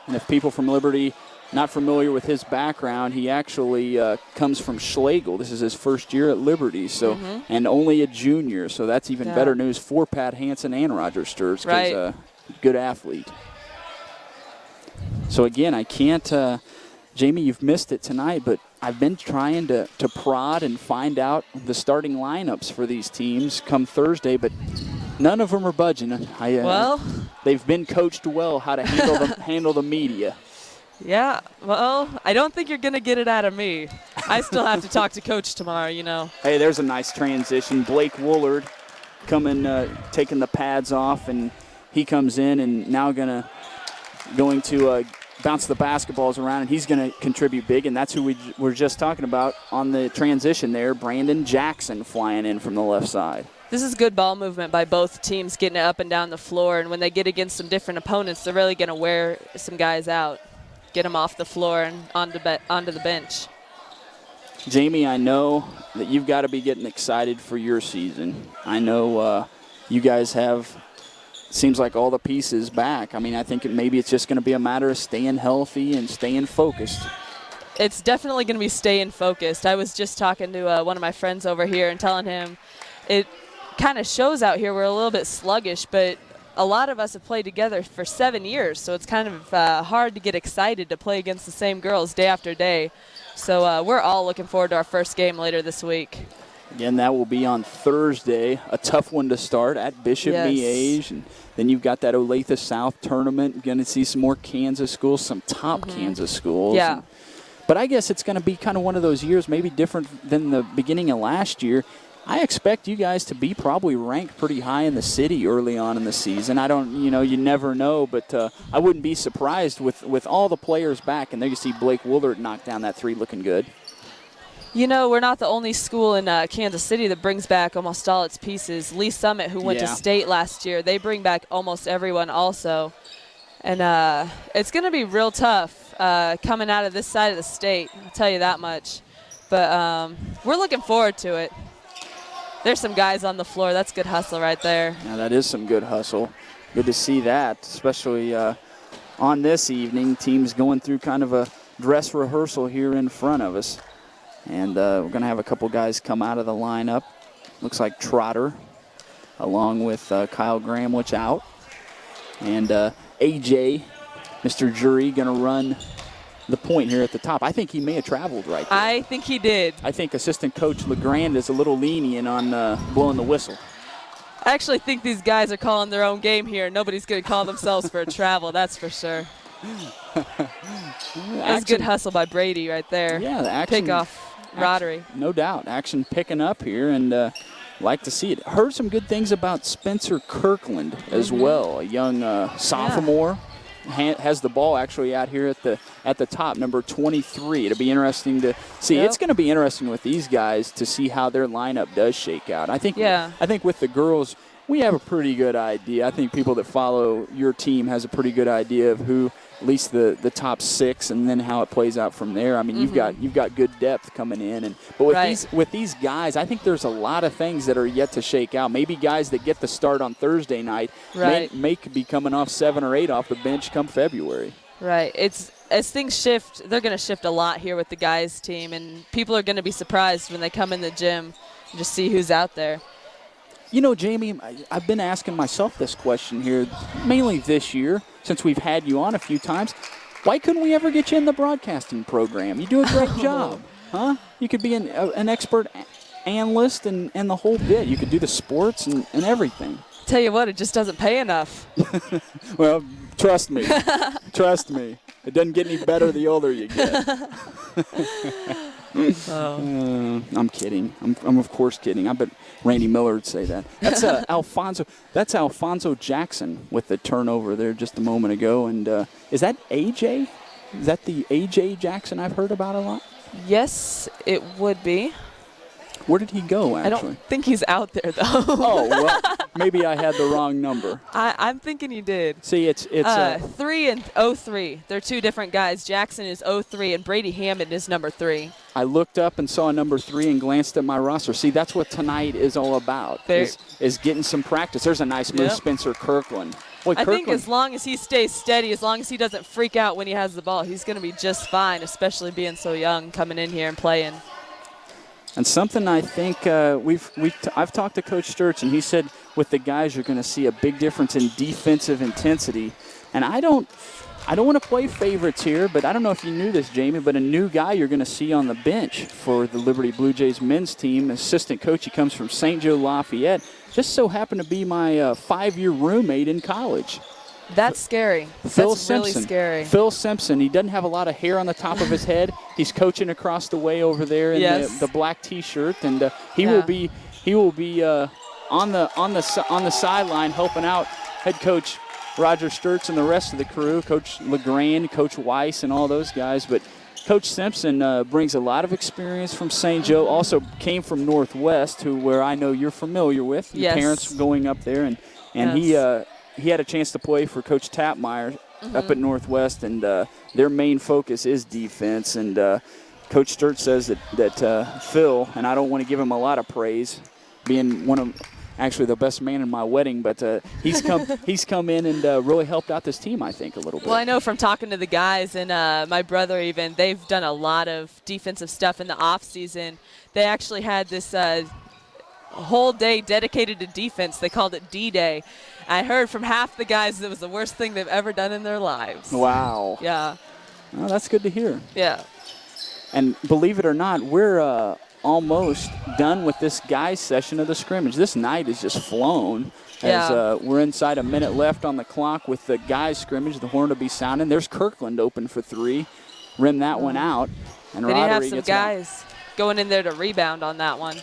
And if people from Liberty not familiar with his background, he actually comes from Schlegel. This is his first year at Liberty, so and only a junior, so that's even better news for Pat Hansen and Roger Sturtz, because good athlete. So again, I can't, Jamie, you've missed it tonight, but I've been trying to prod and find out the starting lineups for these teams come Thursday, but none of them are budging. Well, they've been coached well how to handle the media. Yeah, well, I don't think you're going to get it out of me. I still have to talk to Coach tomorrow, you know. Hey, there's a nice transition. Blake Woolard taking the pads off, and he comes in and now going to bounce the basketballs around, and he's going to contribute big, and that's who we were just talking about on the transition there, Brandon Jackson flying in from the left side. This is good ball movement by both teams, getting it up and down the floor, and when they get against some different opponents, they're really going to wear some guys out. Get them off the floor and onto the bench. Jamie, I know that you've got to be getting excited for your season. I know you guys have seems like all the pieces back. I mean, I think maybe it's just going to be a matter of staying healthy and staying focused. It's definitely going to be staying focused. I was just talking to one of my friends over here and telling him it kind of shows out here we're a little bit sluggish, but a lot of us have played together for 7 years, so it's kind of hard to get excited to play against the same girls day after day. So we're all looking forward to our first game later this week. Again, that will be on Thursday, a tough one to start at Bishop Miege. And then you've got that Olathe South tournament. Going to see some more Kansas schools, some top Kansas schools. Yeah. But I guess it's going to be kind of one of those years, maybe different than the beginning of last year. I expect you guys to be probably ranked pretty high in the city early on in the season. I don't, you never know, but I wouldn't be surprised with all the players back. And there you see Blake Woolard knock down that three looking good. We're not the only school in Kansas City that brings back almost all its pieces. Lee Summit, who went to state last year, they bring back almost everyone also. And it's going to be real tough coming out of this side of the state, I'll tell you that much. But we're looking forward to it. There's some guys on the floor. That's good hustle right there. Yeah, that is some good hustle. Good to see that, especially on this evening. Teams going through kind of a dress rehearsal here in front of us. And we're going to have a couple guys come out of the lineup. Looks like Trotter, along with Kyle Gramlich out. And AJ, Mr. Jury, going to run the point here at the top. I think he may have traveled right there. I think he did. I think assistant coach LeGrand is a little lenient on blowing the whistle. I actually think these guys are calling their own game here. Nobody's going to call themselves for a travel, that's for sure. That's good hustle by Brady right there. Yeah, the action. Pick off Roddery. No doubt. Action picking up here, and like to see it. Heard some good things about Spencer Kirkland as well, a young sophomore. Has the ball actually out here at the top, number 23. It'll be interesting to see. It's going to be interesting with these guys to see how their lineup does shake out. I think with the girls, we have a pretty good idea. I think people that follow your team has a pretty good idea of who, at least the top six, and then how it plays out from there. I mean, you've got good depth coming in, but with these guys, I think there's a lot of things that are yet to shake out. Maybe guys that get the start on Thursday night may be coming off 7 or 8 off the bench come February. Right. As things shift, they're going to shift a lot here with the guys' team, and people are going to be surprised when they come in the gym and just see who's out there. Jamie, I've been asking myself this question here, mainly this year, since we've had you on a few times. Why couldn't we ever get you in the broadcasting program? You do a great job, huh? You could be an expert analyst and the whole bit. You could do the sports and everything. Tell you what, it just doesn't pay enough. Well, trust me. Trust me. It doesn't get any better the older you get. I'm kidding. I'm of course kidding. I bet Randy Miller would say that. That's Alfonso. That's Alfonso Jackson with the turnover there just a moment ago. And is that AJ? Is that the AJ Jackson I've heard about a lot? Yes, it would be. Where did he go, actually? I don't think he's out there, though. Oh, well, maybe I had the wrong number. I'm thinking you did. See, it's 3 and 03. They're two different guys. Jackson is 03, and Brady Hammond is number 3. I looked up and saw number 3 and glanced at my roster. See, that's what tonight is all about, is getting some practice. There's a nice move, Spencer Kirkland. Boy, I think as long as he stays steady, as long as he doesn't freak out when he has the ball, he's going to be just fine, especially being so young, coming in here and playing. And something I think I've talked to Coach Sturts, and he said with the guys you're going to see a big difference in defensive intensity. And I don't want to play favorites here, but I don't know if you knew this, Jamie, but a new guy you're going to see on the bench for the Liberty Blue Jays men's team, assistant coach. He comes from St. Joe Lafayette. Just so happened to be my 5-year roommate in college. That's scary. That's really scary. Phil Simpson. He doesn't have a lot of hair on the top of his head. He's coaching across the way over there in the black T-shirt, and he will be on the sideline helping out head coach Roger Sturts and the rest of the crew, Coach LeGrand, Coach Weiss, and all those guys. But Coach Simpson brings a lot of experience from St. Joe. Also came from Northwest, where I know you're familiar with. Your parents going up there, and he had a chance to play for Coach Tapmeyer up at Northwest, and their main focus is defense. And Coach Sturts says that Phil, and I don't want to give him a lot of praise, being one of actually the best man in my wedding, but he's come in and really helped out this team, I think, a little bit. Well, I know from talking to the guys and my brother even, they've done a lot of defensive stuff in the off season. They actually had this whole day dedicated to defense. They called it D-Day. I heard from half the guys it was the worst thing they've ever done in their lives. Wow. Yeah. Well, that's good to hear. Yeah. And believe it or not, we're almost done with this guys session of the scrimmage. This night is just flown. As we're inside a minute left on the clock with the guys scrimmage, the horn will be sounding. There's Kirkland open for three. Rim that one out. And They didn't have Roddery some gets guys going in there to rebound on that one.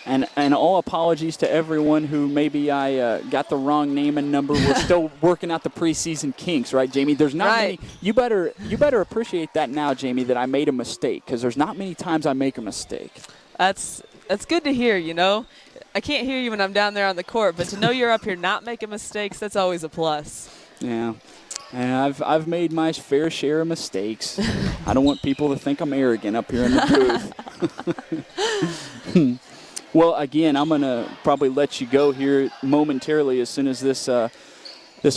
And all apologies to everyone who maybe I got the wrong name and number. We're still working out the preseason kinks, right, Jamie? There's not many. You better appreciate that now, Jamie, that I made a mistake, because there's not many times I make a mistake. That's good to hear, you know. I can't hear you when I'm down there on the court, but to know you're up here not making mistakes, that's always a plus. Yeah. And I've made my fair share of mistakes. I don't want people to think I'm arrogant up here in the booth. Well, again, I'm going to probably let you go here momentarily as soon as this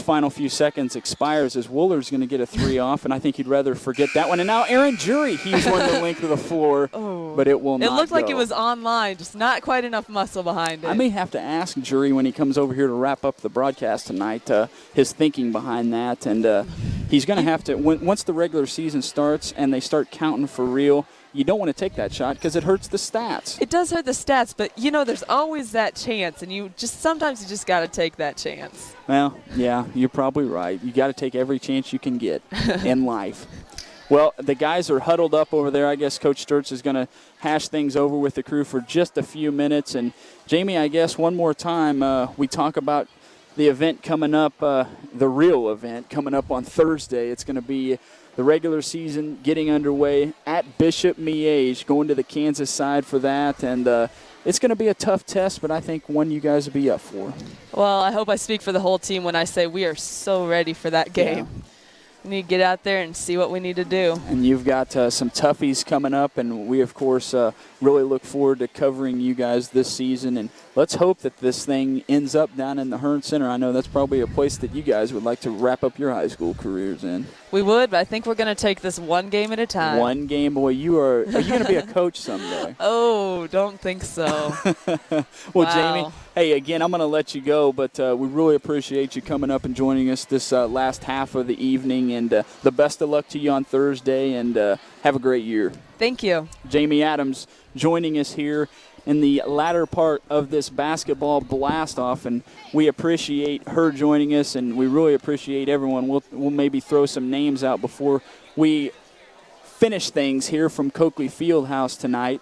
final few seconds expires, as Wooler's going to get a three off, and I think he'd rather forget that one. And now Aaron Jury, he's won the length of the floor, but it will not It looked like go. it was online, just not quite enough muscle behind it. I may have to ask Jury when he comes over here to wrap up the broadcast tonight, his thinking behind that. And he's going to have to, once the regular season starts and they start counting for real, you don't want to take that shot because it hurts the stats. It does hurt the stats, but, you know, there's always that chance, and sometimes you just got to take that chance. Well, yeah, you're probably right. You got to take every chance you can get in life. Well, the guys are huddled up over there. I guess Coach Sturts is going to hash things over with the crew for just a few minutes. And, Jamie, I guess one more time we talk about the event coming up, the real event coming up on Thursday. It's going to be the regular season getting underway at Bishop Miege, going to the Kansas side for that. And it's going to be a tough test, but I think one you guys will be up for. Well, I hope I speak for the whole team when I say we are so ready for that game. Yeah. We need to get out there and see what we need to do. And you've got some toughies coming up, and we, of course, really look forward to covering you guys this season. And let's hope that this thing ends up down in the Hearn Center. I know that's probably a place that you guys would like to wrap up your high school careers in. We would, but I think we're going to take this one game at a time. One game, boy. Are you going to be a coach someday? Oh, don't think so. Well, wow. Jamie, hey, again, I'm going to let you go, but we really appreciate you coming up and joining us this last half of the evening, and the best of luck to you on Thursday, and have a great year. Thank you. Jamie Adams joining us here in the latter part of this basketball blast-off, and we appreciate her joining us, and we really appreciate everyone. We'll maybe throw some names out before we finish things here from Coakley Fieldhouse tonight.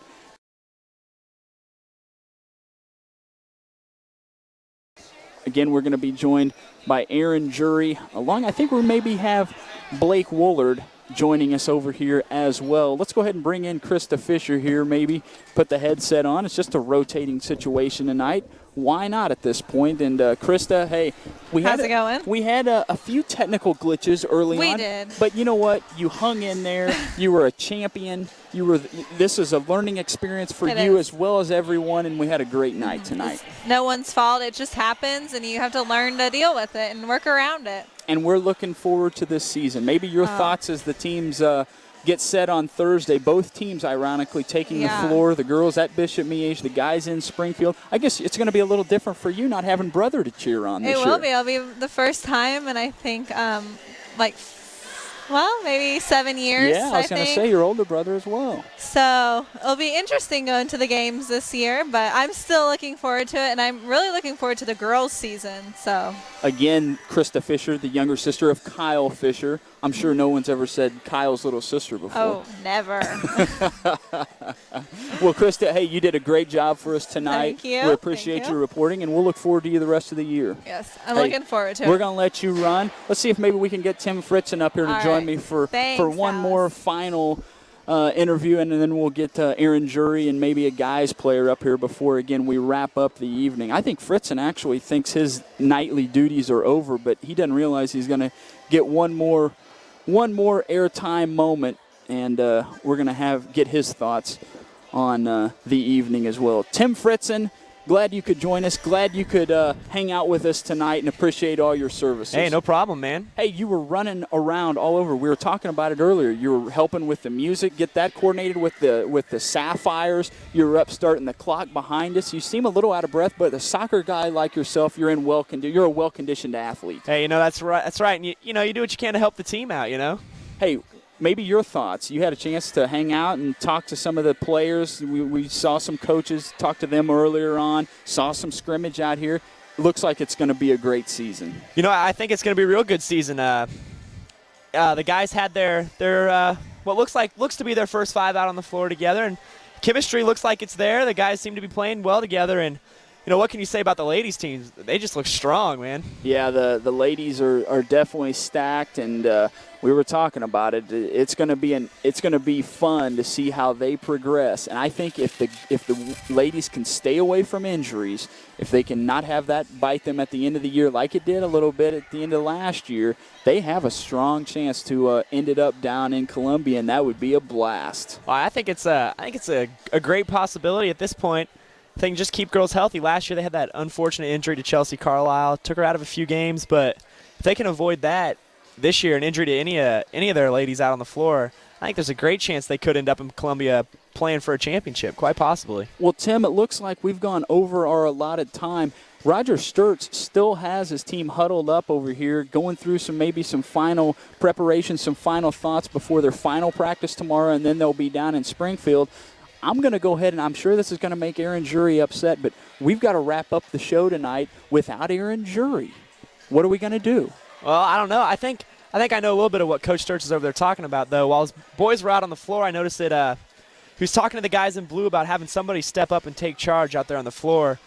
Again, we're going to be joined by Aaron Jury. I think we maybe have Blake Woolard joining us over here as well. Let's go ahead and bring in Krista Fisher here, maybe put the headset on. It's just a rotating situation tonight. Why not at this point? And Krista, hey, how's it going? We had a few technical glitches early on. We did. But you know what? You hung in there. You were a champion. This is a learning experience for you as well as everyone, and we had a great night tonight. It's no one's fault. It just happens, and you have to learn to deal with it and work around it. And we're looking forward to this season. Maybe your thoughts as the teams get set on Thursday. Both teams, ironically, taking the floor. The girls at Bishop Miege, the guys in Springfield. I guess it's going to be a little different for you not having brother to cheer on this year. It will be. It'll be the first time, and I think maybe 7 years. Yeah, I was going to say your older brother as well. So it'll be interesting going to the games this year, but I'm still looking forward to it, and I'm really looking forward to the girls' season. So again, Krista Fisher, the younger sister of Kyle Fisher. I'm sure no one's ever said Kyle's little sister before. Oh, never. Well, Krista, hey, you did a great job for us tonight. Thank you. We appreciate your reporting, and we'll look forward to you the rest of the year. Yes, I'm looking forward to it. We're going to let you run. Let's see if maybe we can get Tim Fritzen up here to join me for one more final interview, and then we'll get Aaron Jury and maybe a guys player up here before, again, we wrap up the evening. I think Fritzen actually thinks his nightly duties are over, but he doesn't realize he's going to get one more airtime moment, and we're going to get his thoughts on the evening as well. Tim Fritzen glad you could join us. Glad you could hang out with us tonight, and appreciate all your services. Hey, no problem, man. Hey, you were running around all over. We were talking about it earlier. You were helping with the music, get that coordinated with the Sapphires. You were up starting the clock behind us. You seem a little out of breath, but a soccer guy like yourself, you're a well-conditioned athlete. Hey, that's right. That's right. And you do what you can to help the team out. Hey, maybe your thoughts. You had a chance to hang out and talk to some of the players. We saw some coaches, talk to them earlier on, saw some scrimmage out here. Looks like it's going to be a great season. I think it's going to be a real good season. The guys had their what looks to be their first 5 out on the floor together, and chemistry looks like it's there. The guys seem to be playing well together, and what can you say about the ladies' teams? They just look strong, man. Yeah, the ladies are definitely stacked, and we were talking about it. It's going to be fun to see how they progress. And I think if the ladies can stay away from injuries, if they can not have that bite them at the end of the year like it did a little bit at the end of last year, they have a strong chance to end it up down in Columbia, and that would be a blast. Well, I think it's a great possibility at this point. I think just keep girls healthy. Last year they had that unfortunate injury to Chelsea Carlisle, took her out of a few games, but if they can avoid that this year, an injury to any of their ladies out on the floor, I think there's a great chance they could end up in Columbia playing for a championship, quite possibly. Well, Tim, it looks like we've gone over our allotted time. Roger Sturtz still has his team huddled up over here, going through some final preparation, some final thoughts before their final practice tomorrow, and then they'll be down in Springfield. I'm going to go ahead, and I'm sure this is going to make Aaron Jury upset, but we've got to wrap up the show tonight without Aaron Jury. What are we going to do? Well, I don't know. I think I know a little bit of what Coach Sturtz is over there talking about, though. While his boys were out on the floor, I noticed that he was talking to the guys in blue about having somebody step up and take charge out there on the floor.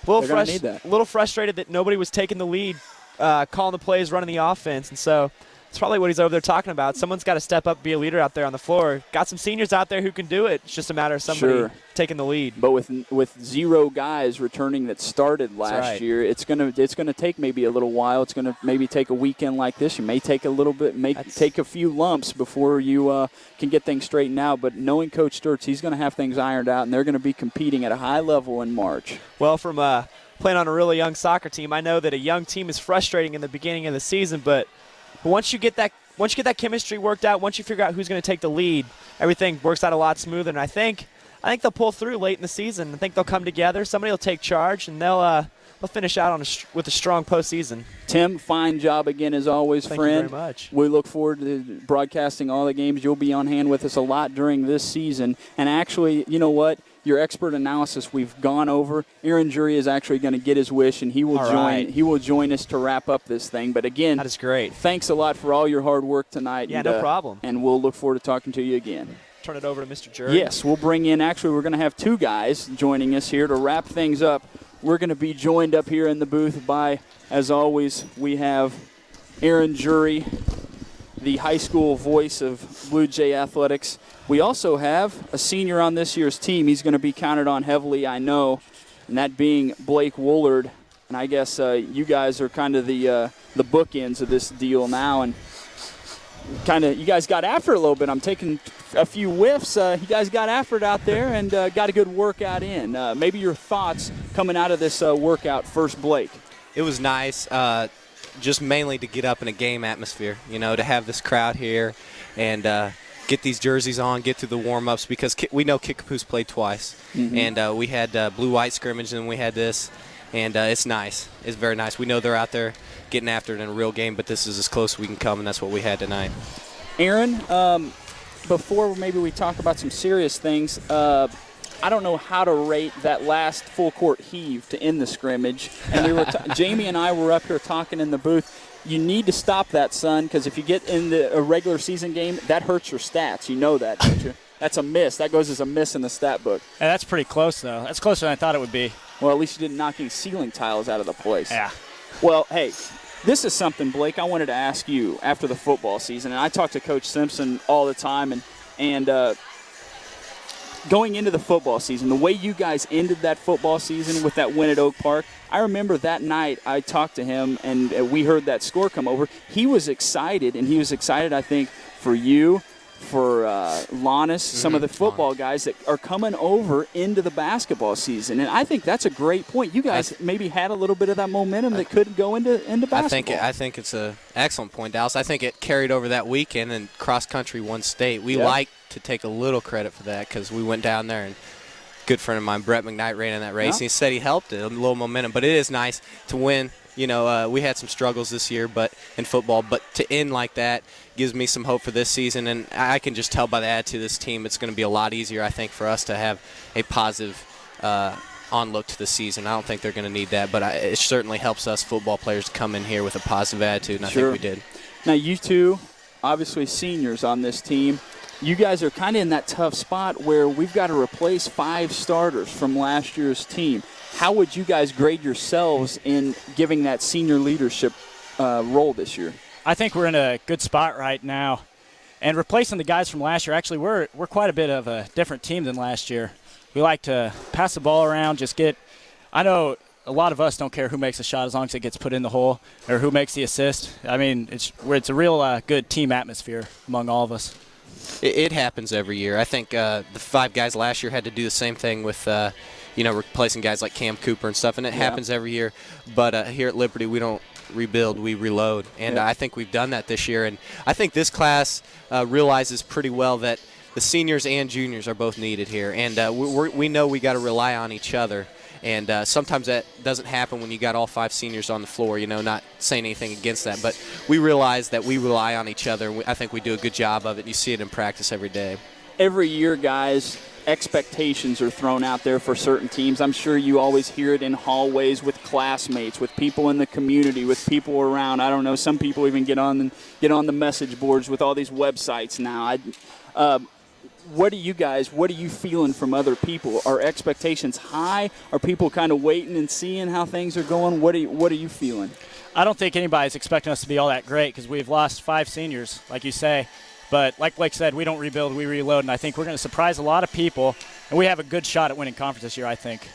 A little frustrated that nobody was taking the lead, calling the plays, running the offense, and so it's probably what he's over there talking about. Someone's got to step up, be a leader out there on the floor. Got some seniors out there who can do it. It's just a matter of somebody taking the lead. But with 0 guys returning that started last year, it's gonna take maybe a little while. It's gonna maybe take a weekend like this. You may take a little bit, take a few lumps before you can get things straightened out. But knowing Coach Sturtz, he's gonna have things ironed out, and they're gonna be competing at a high level in March. Well, from playing on a really young soccer team, I know that a young team is frustrating in the beginning of the season, but once you get that chemistry worked out, once you figure out who's going to take the lead, everything works out a lot smoother. And I think they'll pull through late in the season. I think they'll come together. Somebody will take charge, and they'll finish out with a strong postseason. Tim, fine job again as always, friend. Thank you very much. We look forward to broadcasting all the games. You'll be on hand with us a lot during this season. And actually, you know what? Your expert analysis we've gone over. Aaron Jury is actually going to get his wish, and he will join us to wrap up this thing. But again, that is great. Thanks a lot for all your hard work tonight. Yeah, no problem. And we'll look forward to talking to you again. Turn it over to Mr. Jury. Yes, we'll bring in. Actually, we're going to have 2 guys joining us here to wrap things up. We're going to be joined up here in the booth by, as always, we have Aaron Jury, the high school voice of Blue Jay Athletics. We also have a senior on this year's team. He's going to be counted on heavily, I know, and that being Blake Woolard. And I guess you guys are kind of the bookends of this deal now, and you guys got after it a little bit. I'm taking a few whiffs. You guys got after it out there and got a good workout in. Maybe your thoughts coming out of this workout first, Blake. It was nice, just mainly to get up in a game atmosphere, to have this crowd here and get these jerseys on, get through the warm-ups, because we know Kickapoos played twice. Mm-hmm. And we had blue-white scrimmage, and we had this, and it's nice. It's very nice. We know they're out there getting after it in a real game, but this is as close as we can come, and that's what we had tonight. Aaron, before maybe we talk about some serious things, I don't know how to rate that last full-court heave to end the scrimmage. And we were Jamie and I were up here talking in the booth. You need to stop that, son, because if you get in a regular season game, that hurts your stats. You know that, don't you? That's a miss. That goes as a miss in the stat book. Yeah, that's pretty close, though. That's closer than I thought it would be. Well, at least you didn't knock any ceiling tiles out of the place. Yeah. Well, hey, this is something, Blake, I wanted to ask you after the football season. And I talk to Coach Simpson all the time, and going into the football season, the way you guys ended that football season with that win at Oak Park, I remember that night I talked to him, and we heard that score come over. He was excited, and he was excited, I think, for you, for Lannis, some of the football guys that are coming over into the basketball season. And I think that's a great point. You guys maybe had a little bit of that momentum that could go into basketball. I think it's an excellent point, Dallas. I think it carried over that weekend in cross-country one state. We like to take a little credit for that because we went down there and a good friend of mine, Brett McKnight, ran in that race. And he said he helped it, a little momentum. But it is nice to win. You know, we had some struggles this year in football, but to end like that gives me some hope for this season. And I can just tell by the attitude of this team, it's going to be a lot easier, I think, for us to have a positive on-look to the season. I don't think they're going to need that, but it certainly helps us football players come in here with a positive attitude, and I think we did. Now, you two, obviously seniors on this team, you guys are kind of in that tough spot where we've got to replace 5 starters from last year's team. How would you guys grade yourselves in giving that senior leadership role this year? I think we're in a good spot right now. And replacing the guys from last year, actually, we're quite a bit of a different team than last year. We like to pass the ball around, I know a lot of us don't care who makes a shot as long as it gets put in the hole or who makes the assist. I mean, it's a real good team atmosphere among all of us. It happens every year. I think the 5 guys last year had to do the same thing with replacing guys like Cam Cooper and stuff, and it happens every year. But here at Liberty, we don't rebuild, we reload. And I think we've done that this year. And I think this class realizes pretty well that the seniors and juniors are both needed here. And we know we got to rely on each other. And sometimes that doesn't happen when you got all 5 seniors on the floor, not saying anything against that. But we realize that we rely on each other. I think we do a good job of it. You see it in practice every day. Every year, guys, expectations are thrown out there for certain teams. I'm sure you always hear it in hallways with classmates, with people in the community, with people around. I don't know, some people even get on the message boards with all these websites now. What are you feeling from other people? Are expectations high? Are people kind of waiting and seeing how things are going? What are you feeling? I don't think anybody's expecting us to be all that great because we've lost 5 seniors, like you say. But like Blake said, we don't rebuild, we reload, and I think we're going to surprise a lot of people, and we have a good shot at winning conference this year, I think.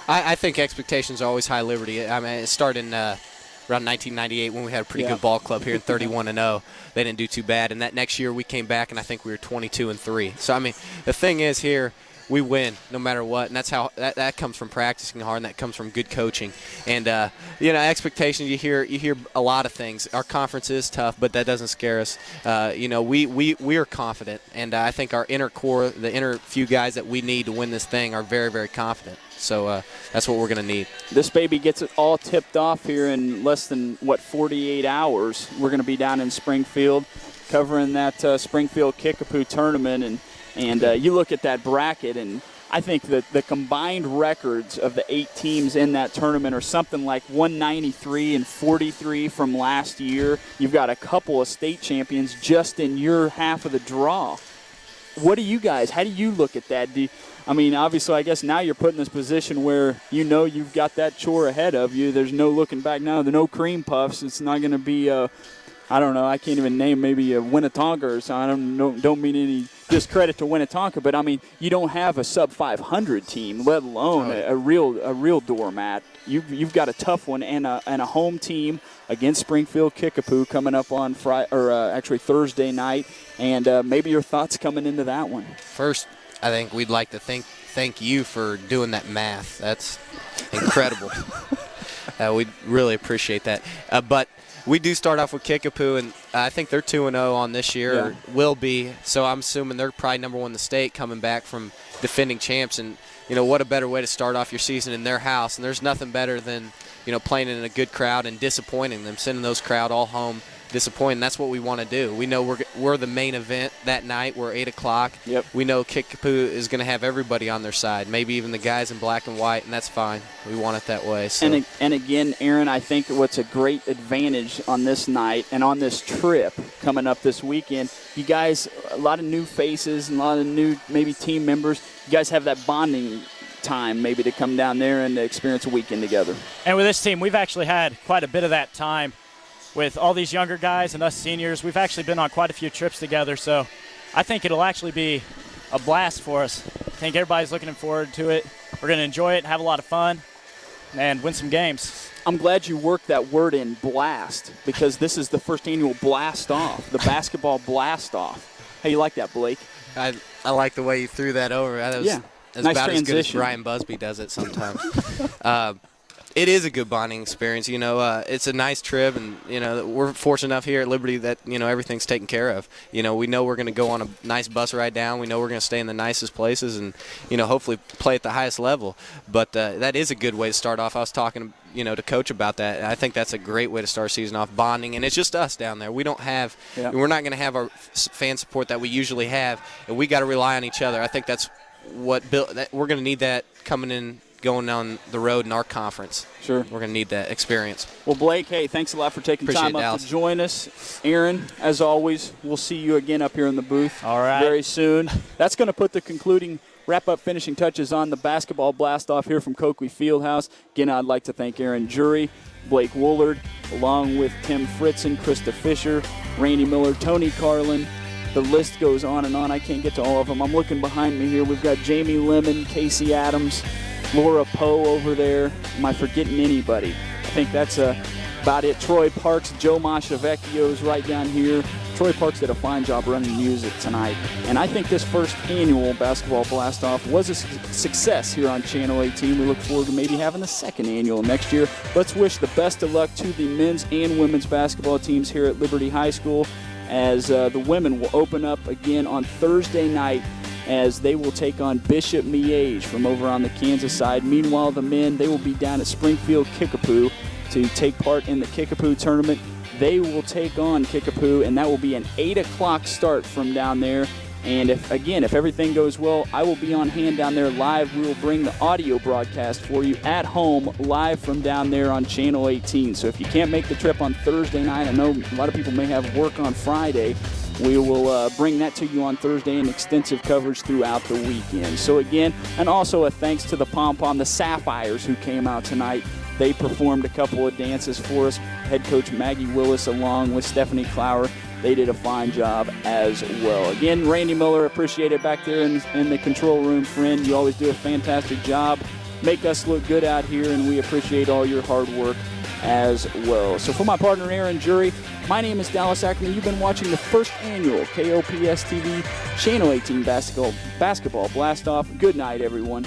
I think expectations are always high, Liberty. I mean, it started in around 1998 when we had a pretty good ball club here in 31-0. They didn't do too bad, and that next year we came back, and I think we were 22-3. So, I mean, the thing is here, we win no matter what, and that's how that comes from practicing hard, and that comes from good coaching. And expectations, you hear a lot of things. Our conference is tough, but that doesn't scare us. We are confident, and I think our inner core, the inner few guys that we need to win this thing, are very, very confident. So that's what we're going to need. This baby gets it all tipped off here in less than 48 hours. We're going to be down in Springfield covering that Springfield Kickapoo tournament, and you look at that bracket, and I think that the combined records of the 8 teams in that tournament are something like 193 and 43 from last year. You've got a couple of state champions just in your half of the draw. How do you look at that? Obviously, I guess now you're put in this position where you've got that chore ahead of you. There's no looking back now. There's no cream puffs. It's not going to be I don't know. I can't even name maybe a Winnetonka or something. I don't mean any discredit to Winnetonka, but you don't have a sub 500 team, let alone a real doormat. You've got a tough one and a home team against Springfield Kickapoo coming up on Thursday night, and maybe your thoughts coming into that one. First, I think we'd like to thank you for doing that math. That's incredible. We really appreciate that. But we do start off with Kickapoo, and I think they're 2-0 on this year, or will be. So I'm assuming they're probably number 1 in the state, coming back from defending champs. And what a better way to start off your season in their house. And there's nothing better than playing in a good crowd and disappointing them, sending those crowd all home disappointing. That's what we want to do. We know we're the main event that night. We're 8 o'clock. Yep. We know Kickapoo is going to have everybody on their side, maybe even the guys in black and white, and that's fine. We want it that way. So. And again, Aaron, I think what's a great advantage on this night and on this trip coming up this weekend, you guys, a lot of new faces and a lot of new maybe team members, you guys have that bonding time maybe to come down there and experience a weekend together. And with this team, we've actually had quite a bit of that time. With all these younger guys and us seniors, we've actually been on quite a few trips together, so I think it'll actually be a blast for us. I think everybody's looking forward to it. We're going to enjoy it and have a lot of fun and win some games. I'm glad you worked that word in, blast, because this is the first annual blast off, the basketball blast off. How you like that, Blake? I like the way you threw that over. That was, Yeah. that's Nice about as good as transition. Brian Busby does it sometimes. It is a good bonding experience. You know, it's a nice trip, and, you know, we're fortunate enough here at Liberty that, you know, everything's taken care of. You know, we know we're going to go on a nice bus ride down. We know we're going to stay in the nicest places and, you know, hopefully play at the highest level. But that is a good way to start off. I was talking, you know, to Coach about that, and I think that's a great way to start season off, bonding. And it's just us down there. We don't have we're not going to have our fan support that we usually have, and we got to rely on each other. I think that's what we're going to need that coming in, going on the road in our conference. Sure. We're going to need that experience. Well, Blake, hey, thanks a lot for taking Appreciate time it, up Dallas. to join us. Aaron, as always, we'll see you again up here in the booth very soon. That's going to put the concluding wrap-up finishing touches on the basketball blast-off here from Coakley Fieldhouse. Again, I'd like to thank Aaron Jury, Blake Woolard, along with Tim Fritzen, Krista Fisher, Randy Miller, Tony Carlin. The list goes on and on. I can't get to all of them. I'm looking behind me here. We've got Jamie Lemon, Casey Adams, Laura Poe over there. Am I forgetting anybody? I think that's about it. Troy Parks, Joe Mashavecchio is right down here. Troy Parks did a fine job running music tonight. And I think this first annual Basketball Blast-Off was a success here on Channel 18. We look forward to maybe having the second annual next year. Let's wish the best of luck to the men's and women's basketball teams here at Liberty High School, as the women will open up again on Thursday night, as they will take on Bishop Miege from over on the Kansas side. Meanwhile, the men, they will be down at Springfield Kickapoo to take part in the Kickapoo tournament. They will take on Kickapoo, and that will be an 8 o'clock start from down there. And if everything goes well, I will be on hand down there live. We will bring the audio broadcast for you at home live from down there on Channel 18. So if you can't make the trip on Thursday night, I know a lot of people may have work on Friday, we will bring that to you on Thursday and extensive coverage throughout the weekend. So again, and also a thanks to the Pom-Pom, the Sapphires, who came out tonight. They performed a couple of dances for us. Head coach Maggie Willis along with Stephanie Clower. They did a fine job as well. Again, Randy Miller, appreciate it back there in the control room, friend. You always do a fantastic job. Make us look good out here, and we appreciate all your hard work as well. So for my partner, Aaron Jury, my name is Dallas Ackerman. You've been watching the first annual KOPS TV Channel 18 Basketball Blast-Off. Good night, everyone.